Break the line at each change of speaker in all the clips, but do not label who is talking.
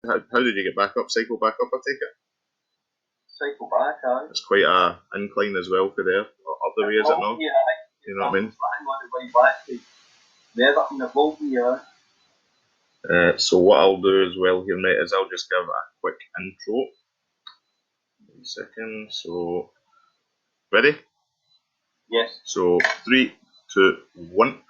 How did you get back up? Cycle back up, I take it?
Cycle back, aye.
It's quite a incline as well for there. Up the way, is it not?
Yeah,
You know what I mean?
hang on the way back to Everton, it will be,
So what I'll do as well here, mate, is I'll just give a quick intro. Wait a second. So, ready?
Yes.
So, 3, 2, 1.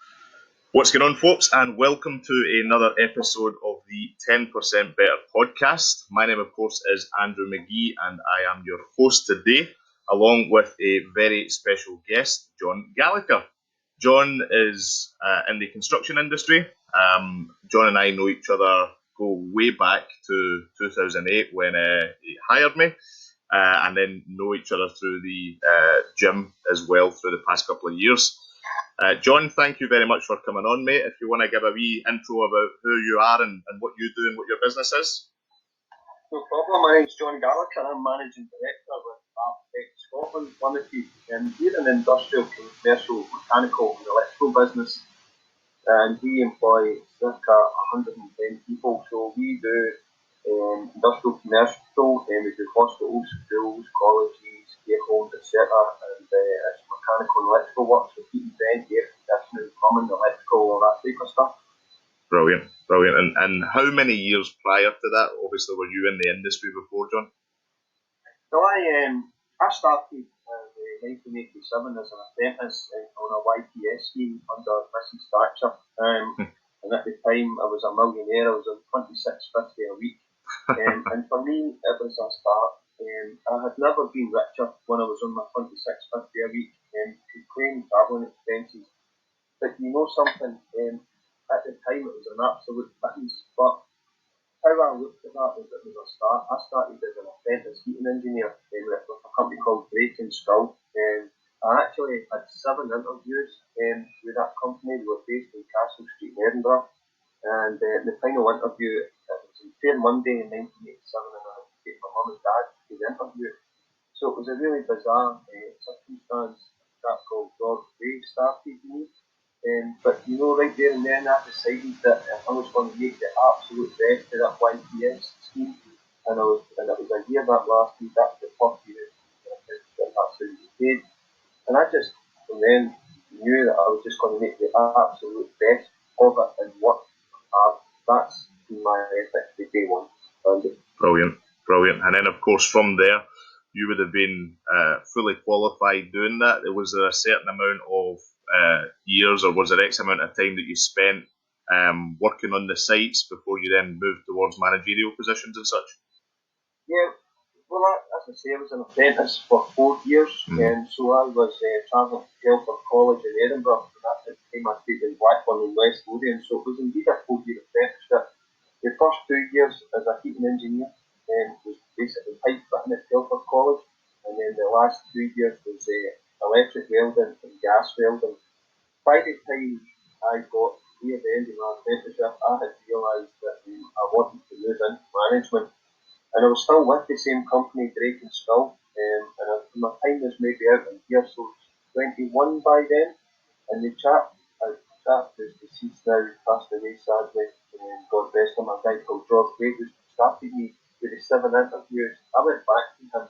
What's going on, folks, and welcome to another episode of the 10% Better podcast. My name, of course, is Andrew McGee, and I am your host today, along with a very special guest, John Gallagher. John is in the construction industry. John and I know each other, go way back to 2008 when he hired me, and then know each other through the gym as well through the past couple of years. John, thank you very much for coming on, mate. If you want to give a wee intro about who you are and what you do and what your business is.
No problem. My name's John Gallagher. I'm Managing Director with Architect Scotland Limited. We're an industrial, commercial, mechanical and electrical business. And we employ circa 110 people. So we do industrial, commercial, and we do hospitals, schools, colleges, care homes, etc. And it's mechanical and electrical work, so heating, vent, air conditioning, plumbing, electrical, all that type of stuff.
Brilliant. And how many years prior to that, obviously, were you in the industry before, John?
So I started in 1987 as an apprentice on a YPS scheme under Mrs. Thatcher. And at the time I was a millionaire. I was on $26.50 a week. And for me, it was a start. I had never been richer when I was on my $26.50 a week to claim travelling expenses. But you know something, at the time it was an absolute pittance. But how I looked at that was it was a start. I started as an apprentice heating engineer with a company called Drake and Skull. I actually had 7 interviews with that company. We were based in Castle Street in Edinburgh. And the final interview, it was on Fair Monday in 1987, and I had to take my mum and dad to the interview. So it was a really bizarre circumstance. A chap called George Gray started me. But you know, right there and then, I decided that I was going to make the absolute best of that YPS scheme, and it was a year that lasted. That's the first year that's how you paid, and I just from then knew that I was just going to make the absolute best of it and work hard. That's been my ethic to day one.
Brilliant. And then, of course, from there, you would have been fully qualified doing that. Was there a certain amount of years, or was there X amount of time that you spent working on the sites before you then moved towards managerial positions and such?
Yeah, well, as I say, I was an apprentice for 4 years, and so I was travelling to Telford College in Edinburgh, and at the time I stayed in Blackburn and West Lothian, so it was indeed a 4-year apprenticeship. The first 2 years as a heating engineer was basically pipe fitting at Telford College, and then the last 2 years was electric welding and gas welding. By the time I got near the end of my apprenticeship, I had realised that I wanted to move into management. And I was still with the same company, Drake and Skull, and my time was maybe out in here, so I was 21 by then. And the chap who's deceased now, passed away sadly, God rest him, a guy called George Gray, who started me with the 7 interviews. I went back to him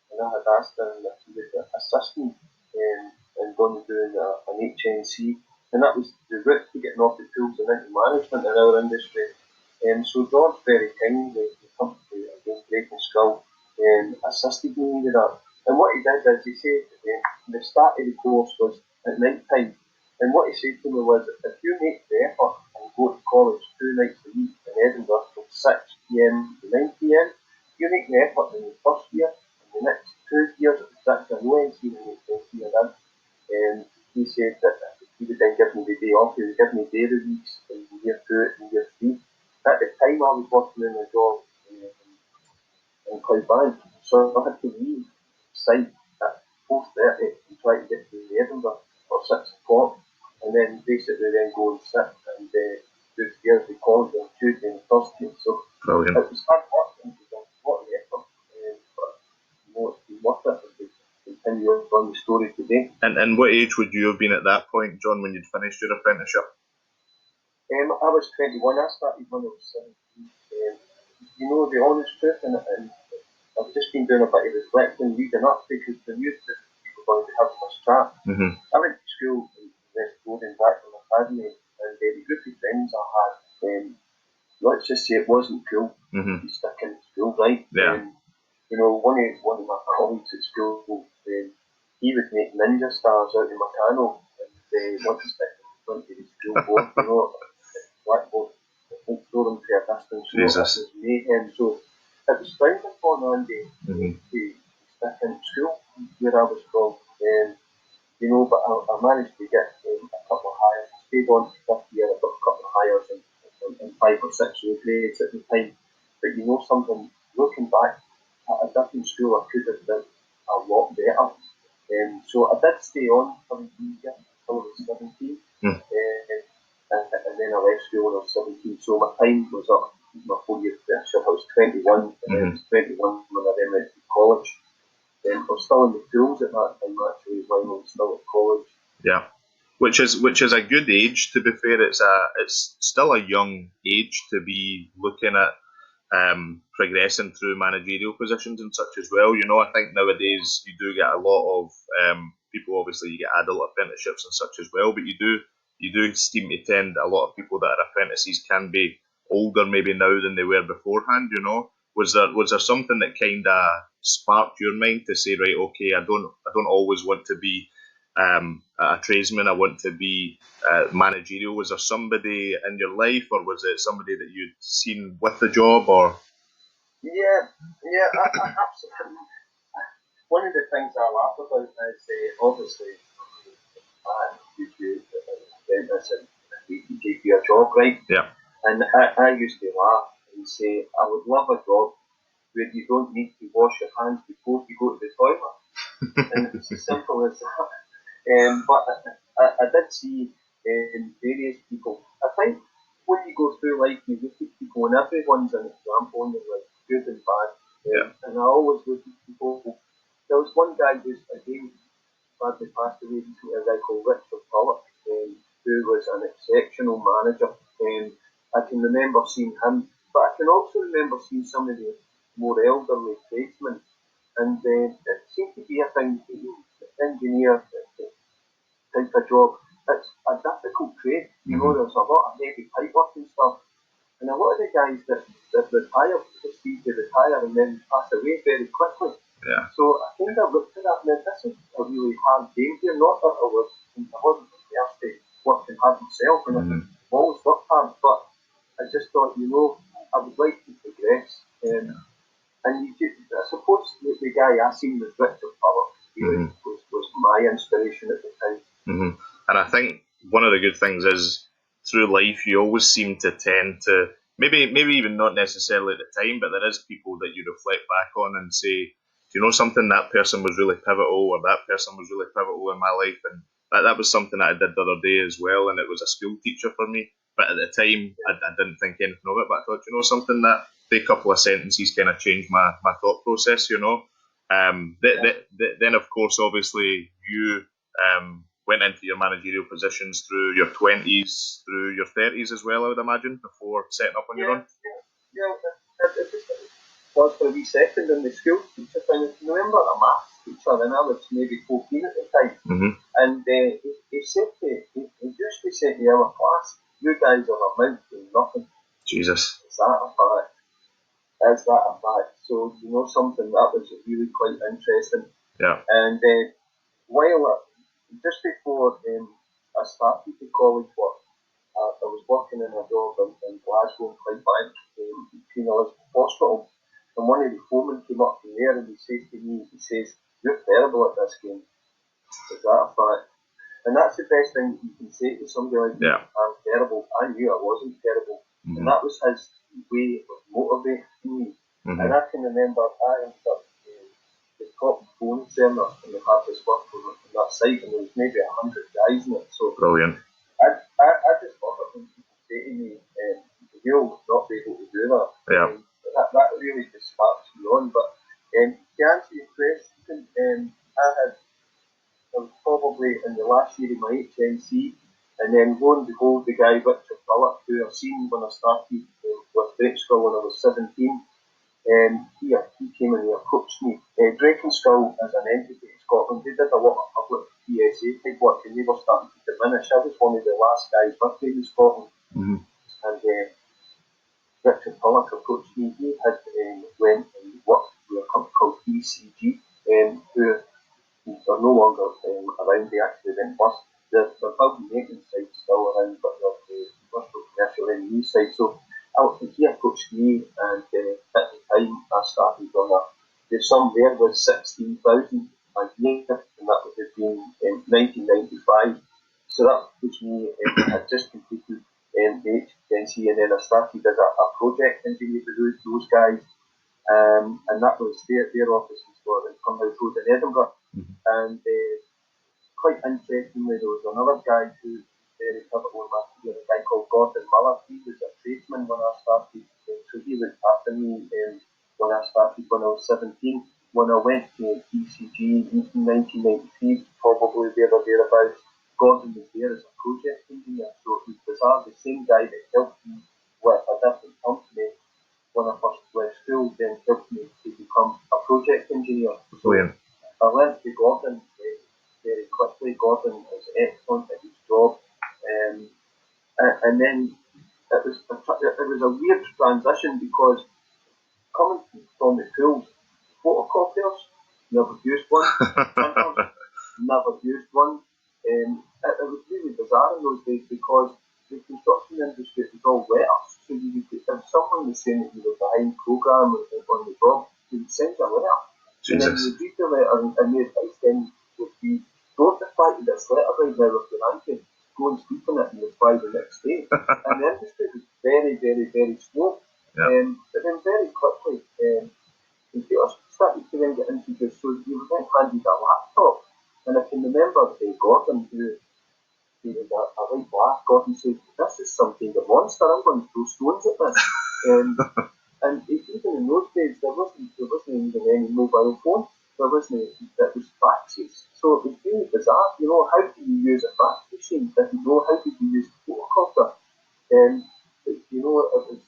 and I had asked him if he would assist me in going and doing an HNC. And that was the route to getting off the tools and into management in our industry. So George very kindly, the company again, Drake and Skull, assisted me with that. And what he did is he said the start of the course was at night time. And what he said to me was, if you make the effort and go to college 2 nights a week in Edinburgh from 6 p.m. to 9 p.m., you make the effort in the first year, and the next 2 years it's actually no NC and HNC are in. He said that he would then give me the day off, he would give me day of the weeks in year 2 and year 3. At the time I was working in a job in Clydebank, so I had to leave site at 4:30 and try to get to Edinburgh for 6 o'clock, and then basically then go and sit and do years of college on Tuesday and Thursday. So
Brilliant.
It was hard work and it was a lot of effort, but you know, it's been worth it to continue on the story today.
And what age would you have been at that point, John, when you'd finished your apprenticeship?
I was 21. I started when I was 17. the honest truth, and I've just been doing a bit of reflecting, reading up, because the news that we were going to be having this chat. I went to school in West Lothian back in the academy, and the group of friends I had, let's just say it wasn't cool to be stuck in school, right?
Yeah.
One of my colleagues at school, he would make ninja stars out of Meccano, and once he stick them in front of the school board, blackboard, and throw them to a distance.
Jesus.
It was mayhem. So it was fine for Andy to stick in school where I was from. But I managed to get a couple of hires. I stayed on for 50 years. I got a couple of hires in 5 or 6 year grades at the time. But something, looking back at a different school, I could have done a lot better. So I did stay on for a year until I was 17. And then I left school when I was 17. So my time was up, my 4 year apprenticeship. I was 21, and then I was 21 when I then went to college. I was still in the tools at that time, actually, while I was still at college.
Yeah, which is a good age. To be fair, it's still a young age to be looking at progressing through managerial positions and such as well. I think nowadays you do get a lot of people. Obviously, you get adult apprenticeships and such as well, but you do seem to tend a lot of people that are apprentices can be older maybe now than they were beforehand. Was there something that kind of sparked your mind to say, right, okay, I don't always want to be a tradesman. I want to be managerial. Was there somebody in your life, or was it somebody that you'd seen with the job, or?
Yeah, I absolutely. One of the things I laugh about is obviously you apprentice and he gave you a job, right?
Yeah.
And I used to laugh and say, I would love a job where you don't need to wash your hands before you go to the toilet. And it's as simple as that. But I did see various people. I think when you go through life, you look at people, and everyone's an example in their life, good and bad. And I always look at people. There was one guy who's, again, sadly passed away recently, a guy called Richard Pollock, who was an exceptional manager. I can remember seeing him, but I can also remember seeing some of the more elderly tradesmen, and it seemed to be a thing, engineer type of job. It's a difficult trade. There's a lot of heavy pipe work and stuff. And a lot of the guys that retire proceed to retire and then pass away very quickly.
Yeah.
So I kind of looked at that and this is a really hard game here. Not that I wasn't prepared to working hard myself, and I've always worked hard, but I just thought, I would like to progress. And I suppose the guy I seen was Richard Pollock. He was my inspiration at the time.
And I think one of the good things is through life you always seem to tend to maybe even not necessarily at the time, but there is people that you reflect back on and say, something, that person was really pivotal, or that person was really pivotal in my life, and that was something that I did the other day as well, and it was a school teacher for me. But at the time, I didn't think anything of it. But I thought, something that a couple of sentences kind of changed my thought process. Then of course, obviously, you went into your managerial positions through your 20s, through your 30s as well, I would imagine, before setting up on your own.
It just was for a wee second in the school teacher thing. I can remember a maths teacher, and I was maybe 14 at the time, and he said he used to say to our class, "You guys are a mouth doing nothing."
Jesus.
Is that a fact? Is that a fact? So, something that was really quite interesting.
Yeah.
And while just before I started the college work, I was working in a job in Glasgow, Clydebank, Queen Elizabeth Hospital, and one of the foremen came up from there and he says to me, "You're terrible at this game." Is that a fact? And that's the best thing that you can say to somebody like me. I'm terrible. I knew I wasn't terrible. And that was his way of motivating me. And I can remember I ended up the top bonus earner and we had this work on that site, and there was maybe 100 guys in it. So
brilliant.
I just love it when people say to me, "You'll not be able to do that."
Yeah.
That really just sparks me on. But to answer your question, I was probably in the last year of my HNC, and then lo and behold, the guy Richard Pollock, who I seen when I started with Brake School when I was 17, He came and he approached me. Drakenskull as an entity in Scotland, they did a lot of public PSA type work and they were starting to diminish. I was one of the last guys working in Scotland.
Mm-hmm.
And Richard Pollock approached me. He had went and worked with a company called BCG, who are no longer around. They actually went bust. The building maintenance site's still around, but the industrial commercial engineering site. So he approached me, and at the time I started on the sum there was 16,000 a year, and that would have been in 1995. So that was me. I had just completed the HNC, and then I started as a project engineer for those guys. And that was their offices were in Cumhouse Road in Edinburgh.
Mm-hmm.
And quite interestingly, there was another guy who very pivotal in my career, a guy called Gordon Muller. He was a tradesman when I started, so he looked after me when I started when I was 17. When I went to BCG in 1993, probably there or thereabouts, Gordon was there as a project engineer. So it was bizarre, the same guy that helped me with a different company when I first left school, then helped me to become a project engineer. So I learned to Gordon very quickly. Gordon is excellent at his job, and then it was a weird transition because coming from the tools, photocopiers, never used one. Printers, never used one. It was really bizarre in those days because the construction industry was all letters. So if someone was saying that you were behind program on the job, they would send you a letter.
Jesus.
And then you would read the letter, and the advice then would be, don't reply to this letter right now if you're angry. Go and sleep on it and reply the next day. And the industry was very, very, very slow.
Yeah.
But then very quickly, computers started to then get introduced. So you were then handed a laptop. And I can remember Gordon, who was a right blast. Gordon said, this is some kind of monster. I'm going to throw stones at this. And even in those days, there wasn't even any mobile phone. There wasn't. It was faxes. So it was really bizarre. You know, how do you use a fax machine? If you know, how did you use a photocopier? You know, it was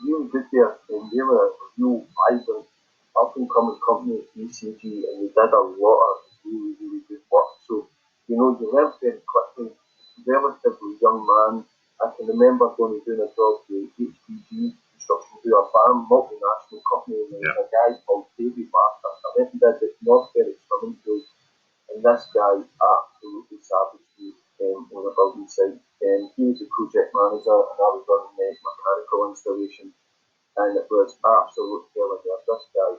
really good there. And they were a real vibrant, up-and-coming company at BCG, and they did a lot of really, really good work. So, you know, you learned very quickly. Relatively young man. I can remember going and doing a job with HPG Construction, who are a farm multinational company, and there was a guy called David Barker. I went and did the North Berwick swimming pool, and this guy absolutely savaged me on a building site. He was a project manager, and I was running the mechanical installation, and it was absolute hell on earth. This guy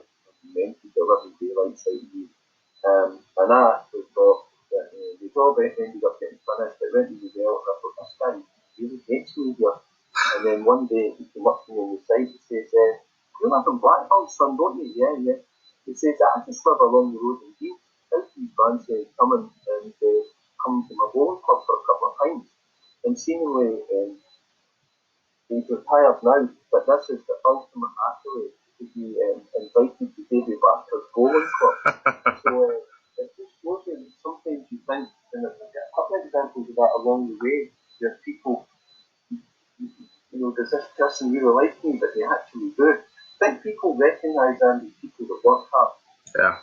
mentioned the living daylights out of me. And I actually thought that the job ended up getting finished. It went really well, and I thought, this guy really hates me here. And then one day he came up to me on the side and says, you live in Blackburn, son, don't you? Yeah, yeah. He says, I just live along the road in Dean. How do you fancy coming and come to my bowling club for a couple of pints? And seemingly, he's retired now, but this is the ultimate accolade to be invited to David Barker's bowling club. So it just shows you that sometimes you think, and I get a couple of examples of that along the way, where people, you know, does this person really like me? But they actually do. I think people recognise Andy, people that work hard.
Yeah.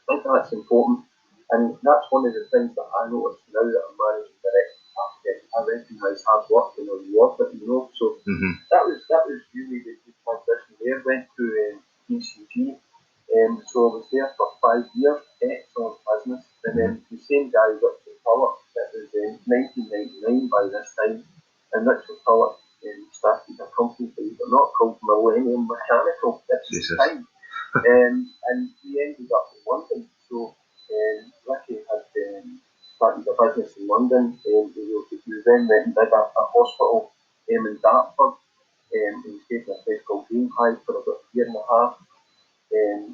I think that's important, and that's one of the things that I notice now that I'm managing direct architect. I recognise hard work and I reward it, you know. So that was really the transition there. Went through BCG, so I was there for 5 years. Excellent business, and then the same guy, Richard Pollock, it was 1999 by this time, and Richard Pollock started a company, believe it or not, called Millennium Mechanical at the time. And we ended up in London. So Ricky had started a business in London. We then went and did a hospital in Dartford. We stayed in a place called Greenhithe for about a year and a half.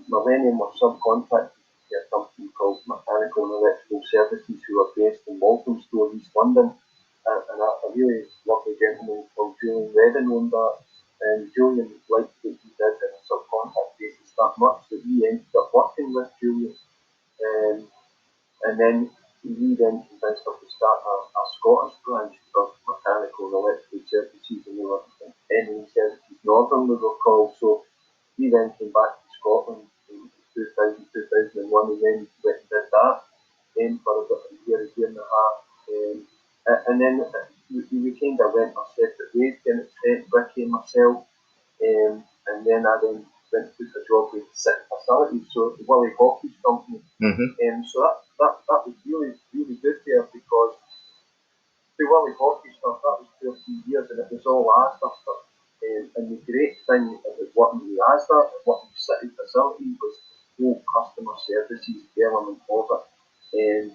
Millennium were subcontracted to a company called Mechanical and Electrical Services, who are based in Walthamstow, East London. And a really lovely gentleman called Julian Redden owned that. And Julian liked what he did on a subcontract basis that much that we ended up working with Julian. And then we then convinced us to start a Scottish branch of Mechanical and Electrical Services, and they were NE Services Northern, we were called. So we then came back to Scotland in 2000, 2001 and then went and did that for about a year and a half. And then we kind of went our separate ways to an extent, Ricky and myself. And then I then went to a job with City Facilities, so the Willie Hockey's company. So that was really, really good there because the Willie Hockey stuff, that was 2 or 3 years and it was all Asda stuff. And the great thing about working with Asda and working with City Facilities was the whole customer services element of it.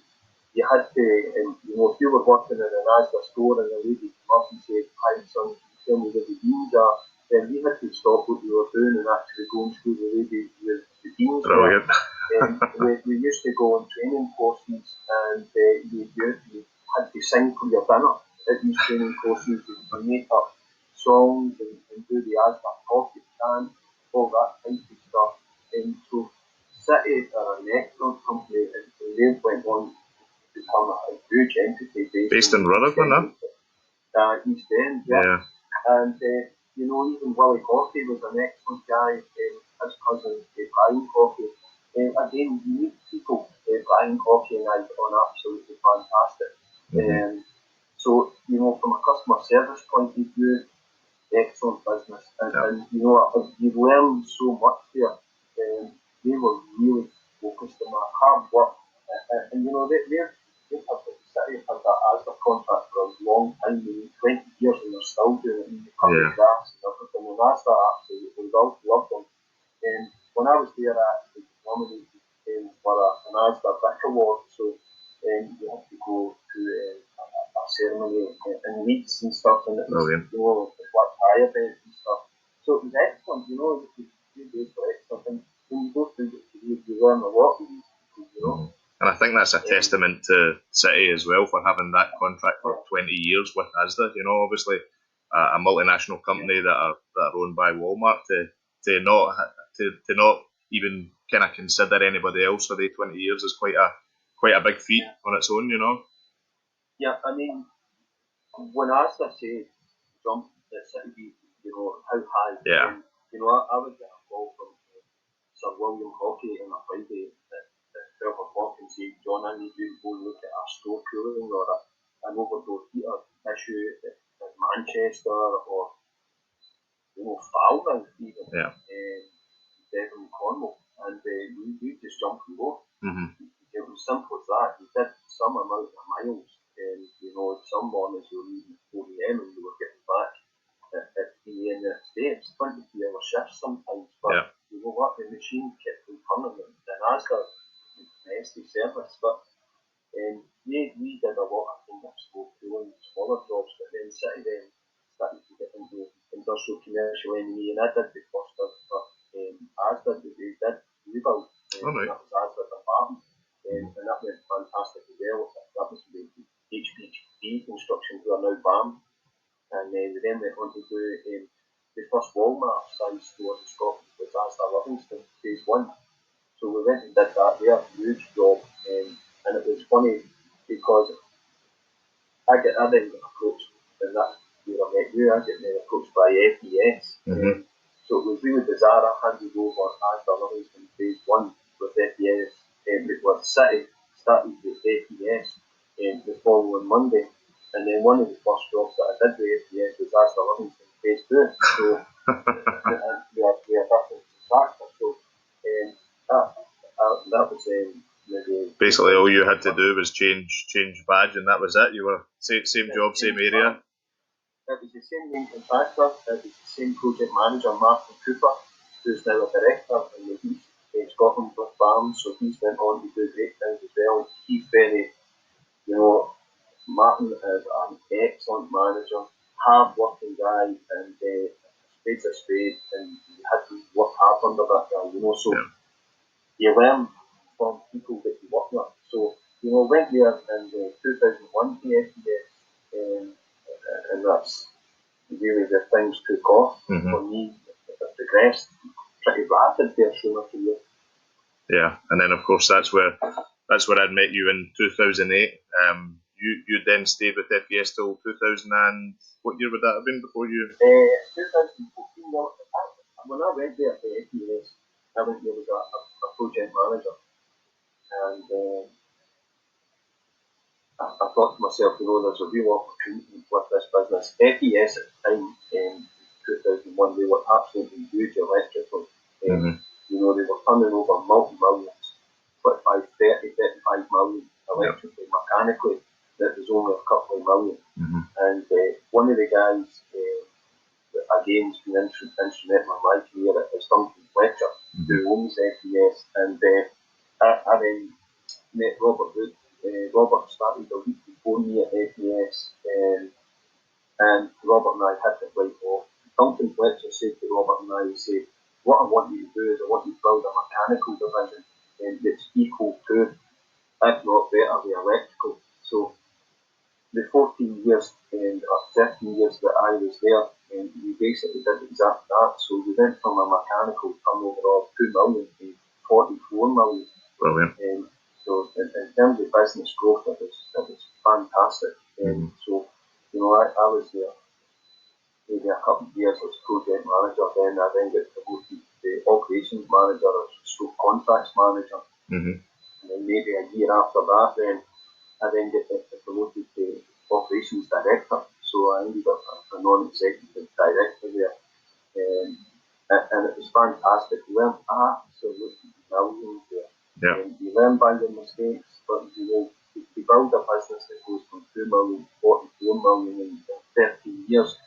You had to, if you were working in an Asda store and the lady came up and said, "Hi son, tell me where the beans are," then we had to stop what we were doing and actually go and show the lady where the beans were. We used to go on training courses and you had to sing for your dinner at these training courses and make up songs and do the Asda pocket chant, all that type of stuff. And so City are an excellent company and they went on to become a huge entity
based in Rutherglen,
East End, yeah. And even Willie Coffey was an excellent guy. His cousin Brian Coffey. Again, unique people. Brian Coffey and I got on absolutely fantastic. So from a customer service point of view, excellent business, and you've learned so much there. They were really focused on that hard work, and they've had the City have had that Asda contract for a long time, 20 years, and they're still doing it. And they cut the grass and everything, and Asda absolutely loved them. When I was there, I actually nominated for an Asda Brick Award, so you had to go to a ceremony in Leeds and stuff, and it was, the Black Tie event and stuff. So it was excellent, the days were excellent, and when you go through the career, you learn a lot from these people,
And I think that's a testament to City as well for having that contract for 20 years with Asda. Obviously a multinational company that are owned by Walmart to not even kind of consider anybody else for the 20 years is quite a big feat on its own.
Yeah, I mean, when Asda say jump at City, how high?
Yeah.
I would get a call from Sir William Hockey on a Friday at 12 o'clock and say, "John, I need you to go look at our store cooling or an overflow heater issue in Manchester or Falmouth even, Devon, Cornwall," and we just jumped and go. It was simple as that. You did some amount of miles, and some mornings you were leaving at 4 a.m. and you were getting back at 3 a.m. the next day. It's 23-hour shifts sometimes, but you know what? The machine kept on turning, and as the nasty service, but we did a lot of kind of slow cooling, smaller jobs, but then City then started to get into industrial commercial engineering, and I did the first of Asda, they did rebuild, that was Asda department, and that went fantastic as well. That was the HPB construction, who are now BAM, and we then went on to do the first Walmart size store in Scotland was Asda Livingston, phase 1. So we went and did that there, huge job, and it was funny because I then got approached, and that's where I met you. I got then approached by FES. So it was really bizarre. I handed over Asda Livingston phase 1 with FES, with City, started with FES the following Monday, and then one of the first jobs that I did with FES was Asda Livingston phase 2. So we are different contractors. So that was maybe
basically all you had to do was change badge, and that was it. You were same job, same area.
It was the same main contractor. It was the same project manager, Martin Cooper, who's now a director in the East Scotland with BAM. So he's went on to do great things as well. He's very, Martin is an excellent manager, hard-working guy, and spade's a spade, and you had to work hard under that guy, so you learn from people that you work with. So, went there in 2001 to FDS, and that's really where things took off for me. It progressed pretty rapid there through my career.
Yeah, and then of course that's where I'd met you in 2008. You then stayed with FES till 2000 and what year would that have been before you?
2014. when I went there to FES, I went there as a project manager, and I thought to myself, there's a real opportunity with this business. FES at the time, 2001, they were absolutely huge electrically. They were turning over multi-millions, 25, 30, 35 million electrically, mechanically. That was only a couple of million. And one of the guys, that again has been instrumental in my career, is Duncan Fletcher, who owns FES. And I then met Robert Wood. Robert started a week before me at FES, and Robert and I hit it right off. Duncan Fletcher said to Robert and I, he said, what I want you to do is I want you to build a mechanical division that's equal to, if not better, the electrical. So the 14 years or 13 years that I was there, we basically did exactly that. So we went from a mechanical turnover of 2 million to 44 million.
Brilliant.
So in terms of business growth, it was fantastic. So, I was there maybe a couple of years as project manager, then I then got promoted to operations manager or stroke contracts manager. And then maybe a year after that, then I then get promoted to operations director. So I ended up a non-executive director there. And it was fantastic. We learned absolutely millions there. You learn by your mistakes, but you build a business that goes from 2 million to 44 million in 13 years.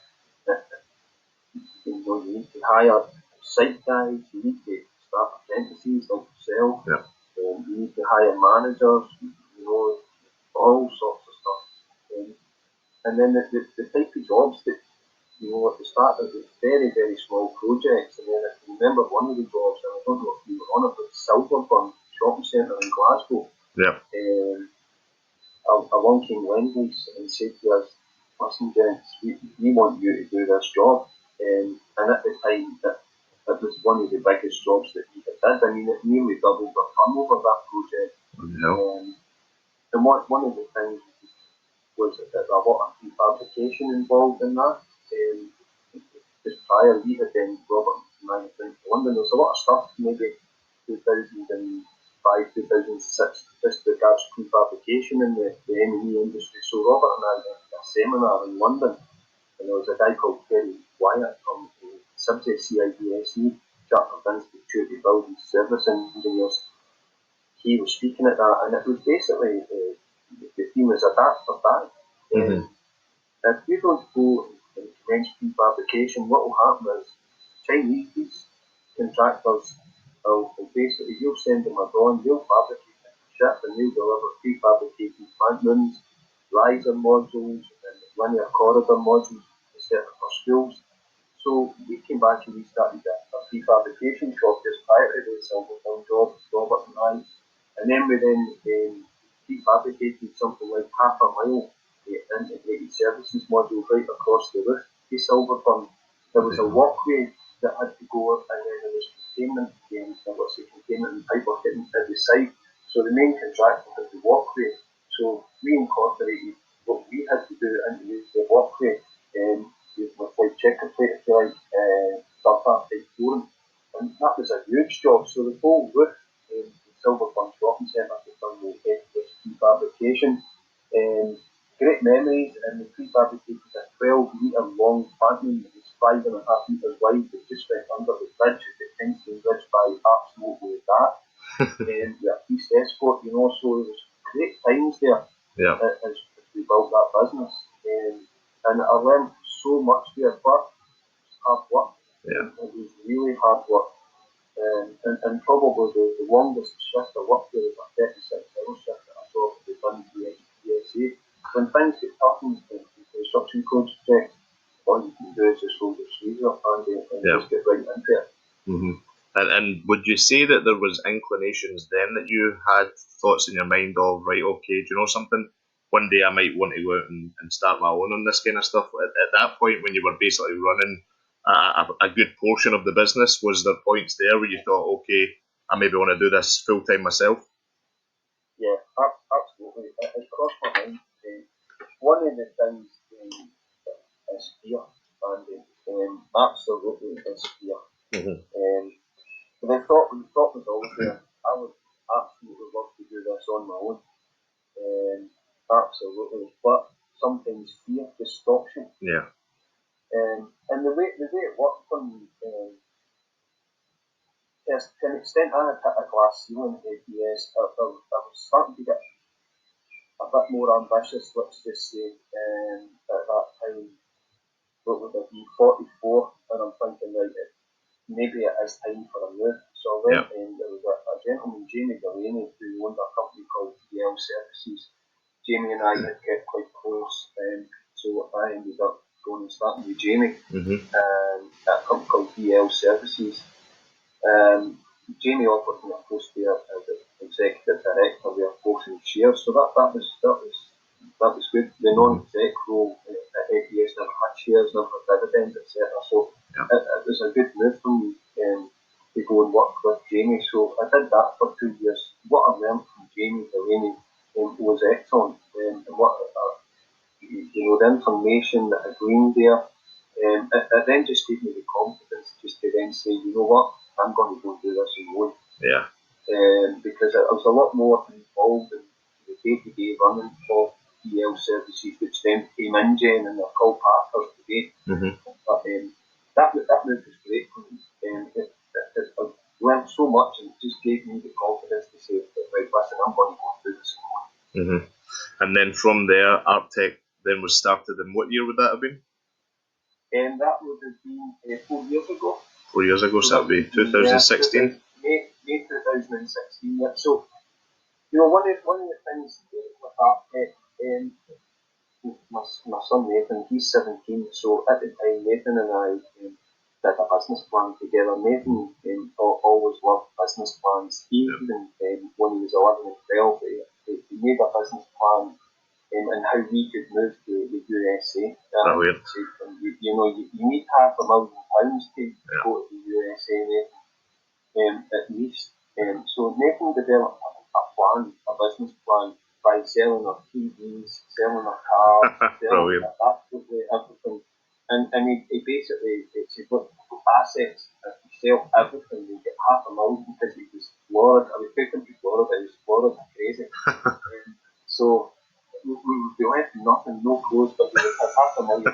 You need to hire site guys, you need to start apprentices like yourself, you need to hire managers, all sorts of stuff. And then the type of jobs that, at the start it was very, very small projects, and then I can remember one of the jobs, and I don't know if you were on it, but Silverburn Shopping Centre in Glasgow. Along came Wendy's and said to us, listen gents, we want you to do this job. And at the time, it was one of the biggest jobs that we did. I mean, it nearly doubled the turnover of that project. And one of the things was that there's a lot of prefabrication involved in that. Just prior, we had then, Robert and I went to London, there's a lot of stuff, maybe 2005, 2006, just regards to prefabrication in the M&E industry. So Robert and I went to a seminar in London, and there was a guy called Kerry Wyatt from Subsea CIDSE, Chartered Institute of Building Service Engineers. He was speaking at that, and it was basically, the theme was adapt for that. If you don't go and commence prefabrication, what will happen is Chinese contractors will basically, you'll send them a drawing, they'll fabricate it, ship, and they'll deliver prefabricated plant rooms, riser modules, and linear corridor modules, etc. for schools. So we came back and we started a prefabrication shop just prior to the Silverburn job, Robert and I. And then we then prefabricated something like half a mile integrated services module right across the roof to Silverburn. There was a walkway that had to go up, and then there was containment, there was the containment and pipe work at the site. So the main contractor had the walkway. So we incorporated what we had to do into the walkway with like checker plate, if you like, type flooring. And that was a huge job. So the whole roof in Silverburn Shopping Centre was done with prefabrication. Great memories, and the prefabricated a 12-metre long plant that was 5.5 metres wide that just went under the bridge at the Kingston Bridge by absolutely that. The East Escort, so there was great times there as we built that business. And I learned so much there, but hard work. It was really hard work. And probably the longest shift I worked there was a 36-hour shift that I saw for the Dundee PSA. When things get tough in construction projects, all you can do is just hold your sleeves up and just get right into it.
And would you say that there was inclinations then that you had thoughts in your mind of, right, okay, do you know something? One day I might want to go out and start my own on this kind of stuff. At that point, when you were basically running a good portion of the business, was there points there where you thought, okay, I maybe want to do this full time myself?
Yeah, absolutely. It crossed my mind. One of the things is fear, and absolutely is fear. But the thought was always there. I would absolutely love to do this on my own. Absolutely. But sometimes fear just stops you.
Yeah.
And the way it worked for me, to an extent, I had hit a glass ceiling at APS. I was starting to get a bit more ambitious, let's just say, at that time. What would have been 44, and I'm thinking, right, maybe it is time for a move. So I went and there was a gentleman, Jamie Delaney, who owned a company called DL Services. Jamie and I had kept quite close, so I ended up going and starting with Jamie at a company called DL Services. Jamie offered me a post there as executive director with a post in shares, so that was good. The non-exec role at APS never had shares, never had dividends, etc. So it was a good move for me to go and work with Jamie. So I did that for 2 years. What I learned from Jamie Delaney was excellent, and what the information that I gleaned there, it then just gave me the confidence just to then say, you know what, I'm going to go and do this alone.
Yeah.
Because I was a lot more involved in the day-to-day running of EL services, which then came in, Jen, and they're called partners today. But that move was great for me. I learned so much, and it just gave me the confidence to say, right, listen, I'm going to go and do this alone.
And then from there, Arctech then was started. And what year would that have been?
And that would have been 4 years ago.
4 years ago, so that would be 2016?
May 2016, yeah. So, one of the things with Arctech, my son Nathan, he's 17, so at the time Nathan and I did a business plan together. Nathan always loved business plans. Even when he was 11 and 12, he made a business plan and how we could move to the USA. You need £500,000 to go to the USA, at least. So Nathan developed a plan, a business plan, by selling our TVs, selling our cars, selling absolutely everything. And he basically said, look, assets, if you sell everything, you get £500,000, because he was Florida. I was taken to Florida, he was Florida crazy. So we would be left nothing, no clothes, but we would have £500,000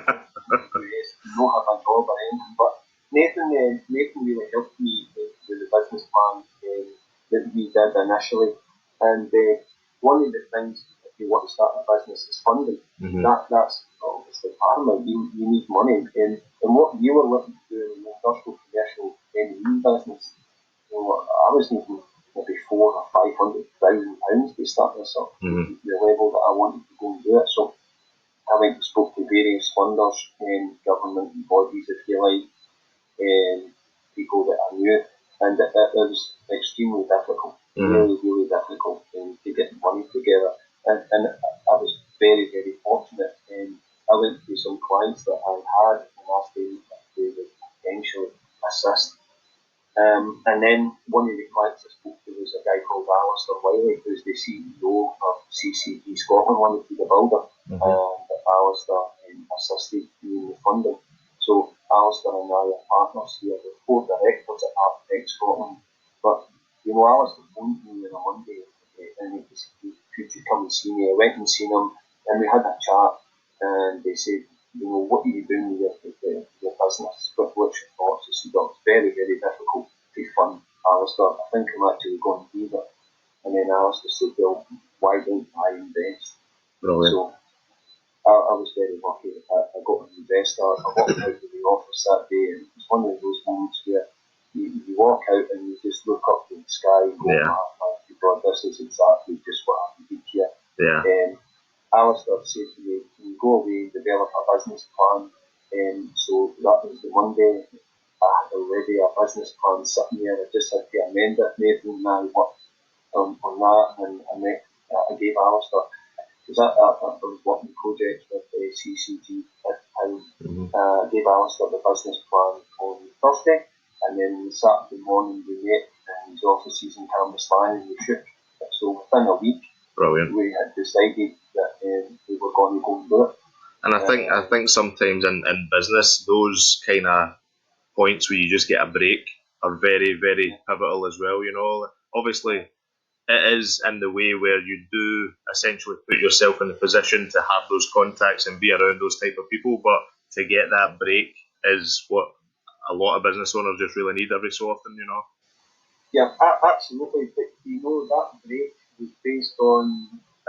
no have a job or anything. But Nathan really helped me with the business plan that we did initially. And one of the things, if you want to start a business, is funding. That's obviously paramount. You need money. And what you were looking to do in the industrial commercial M&E business, I was needing maybe £400,000 or £500,000 to start this up, the level that I wanted to go and do it. So I went and spoke to various funders and government bodies, if you like, and people that I knew, and it was extremely difficult, really difficult to get money together. And I was very, very fortunate. I went to some clients that I had and asked them if they would potentially assist. And then one of the clients I spoke to was a guy called Alistair Wiley, who's the CEO of CCG Scotland, wanted to be the builder. And Alistair assisted me in the funding. So Alistair and I are partners here. We're 4 directors at Arctech Scotland. But, Alistair phoned me on a Monday and he said, could you come and see me? I went and seen him and we had a chat, and they said, what are you doing with your business? What's your thoughts? He said, it's very, very difficult to fund Alistair. I think I'm actually going to leave it. And then Alistair said, well, why don't I invest?
Brilliant.
So I was very lucky with that. I got an investor. I walked out of the office that day, and it was one of those moments where you walk out and you just look up to the sky and go, my God, this is exactly just what I need here. Alistair said to me, can you go away and develop a business plan? So that was the Monday. I had already a business plan sitting there. I just had to amend it. Nathan and I worked on that, and I gave Alistair, because I was working projects with CCG at the time. Gave Alistair the business plan on Thursday, and then Saturday morning we met in his offices in Cambuslang, and we shook. So within a week, we had decided that we were going to go and do it.
And I think sometimes in business, those kind of points where you just get a break are very, very pivotal as well. Obviously it is in the way where you do essentially put yourself in the position to have those contacts and be around those type of people, but to get that break is what a lot of business owners just really need every so often.
Yeah, absolutely. But that break was based on,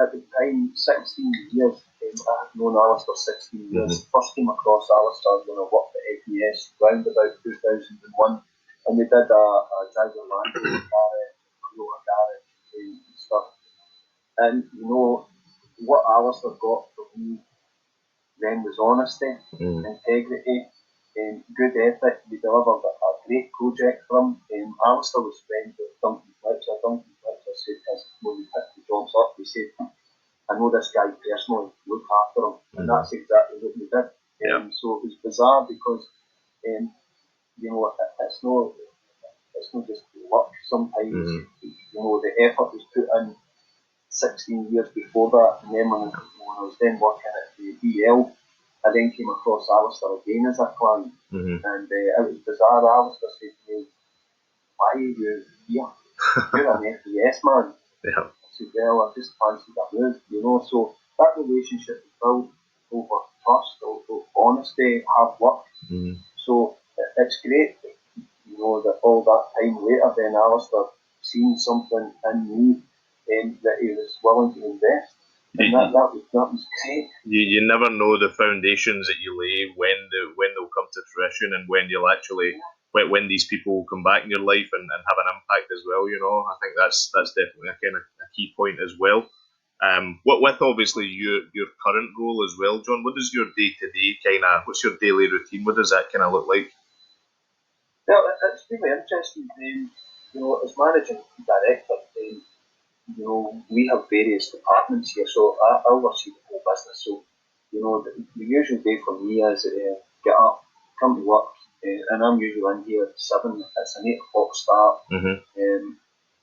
at the time, 16 years. I had known Alistair 16 years. First came across Alistair when I worked at FES round about 2001. And we did a driver land rover garage, a garage and stuff. And what Alistair got from me then was honesty, integrity, good ethic. We delivered a great project for him. Alistair was friends with Duncan Fletcher. Duncan Fletcher said when we picked the jobs up, he said, I know this guy personally, look after him. And that's exactly what we did. So it was bizarre because, it's not just luck. Sometimes, the effort was put in 16 years before that, and then when I was then working at the BL, I then came across Alistair again as a client, and it was bizarre. Alistair said to me, "Why are you here? You're an FES man."
Yeah.
I said, "Well, I just fancied a move, So that relationship was built over trust, over honesty, hard work. So it's great, that all that time later, then Alistair seen something in me that he was willing to invest. And that was great.
You never know the foundations that you lay when they'll come to fruition, and when you'll actually when these people will come back in your life and have an impact as well. I think that's definitely a kind of a key point as well. With obviously your current role as well, John. What does your day to day what's your daily routine? What does that kind of look like?
Well, it's really interesting. As managing director, we have various departments here, so I oversee the whole business. So, the usual day for me is get up, come to work, and I'm usually in here at 7. It's an 8 o'clock start.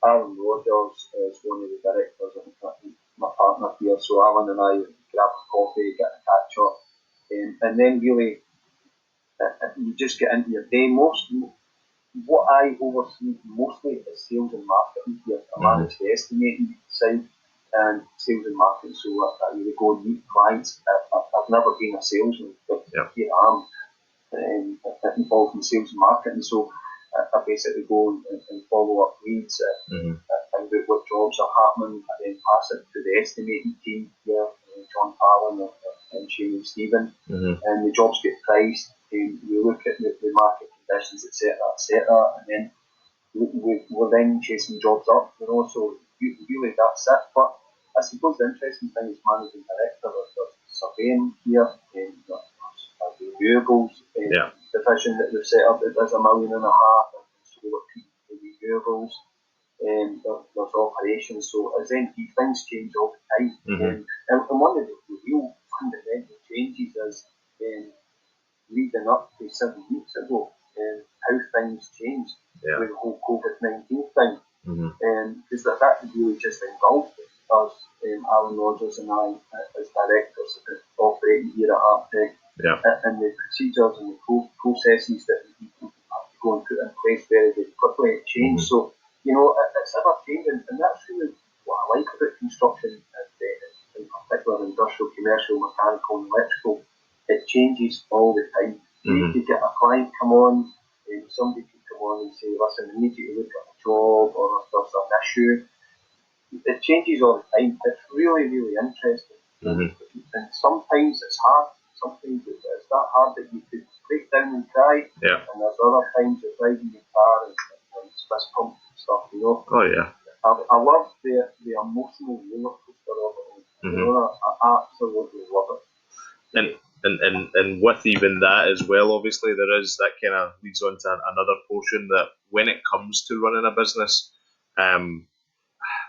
Alan Rogers is one of the directors and my partner here, so Alan and I grab a coffee, get a catch up, and then really you just get into your day. What I oversee mostly is sales and marketing here. I manage the estimating side and sales and marketing, so I really go and meet clients. I've never been a salesman, but here I am involved in sales and marketing, so I basically go and follow up leads, find out what jobs are happening, and then pass it to the estimating team here, John Palin and Shane and Stephen, and the jobs get priced, and we look at the market conditions, etc., and then we're then chasing jobs up, so really that's it. But I suppose the interesting thing is managing director, there's surveying here, and there's renewables division that we've set up that does $1.5 million, and solar renewables, and there's operations. So as NP, things change all the time. And one of the real fundamental changes is leading up to 7 weeks ago, how things changed with the whole COVID-19 thing. Because that really just engulfed us, Alan Rogers and I, as directors operating here at Arctic, and the procedures and the processes that we have to go and put in place very, very quickly. It changed. So, it's ever changing, and that's really what I like about construction, in particular industrial, commercial, mechanical, and electrical. It changes all the time. You could get a client come on, somebody could come on and say, listen, I need you to look at a job, or if there's an issue. It changes all the time. It's really, really interesting. And sometimes it's hard. Sometimes it's that hard that you could break down and cry. And there's other times you're driving your car and fist pump and stuff,
Oh, yeah.
I love the emotional roller coaster of it all. I absolutely love it.
And with even that as well, obviously there is that kind of leads on to another portion that when it comes to running a business,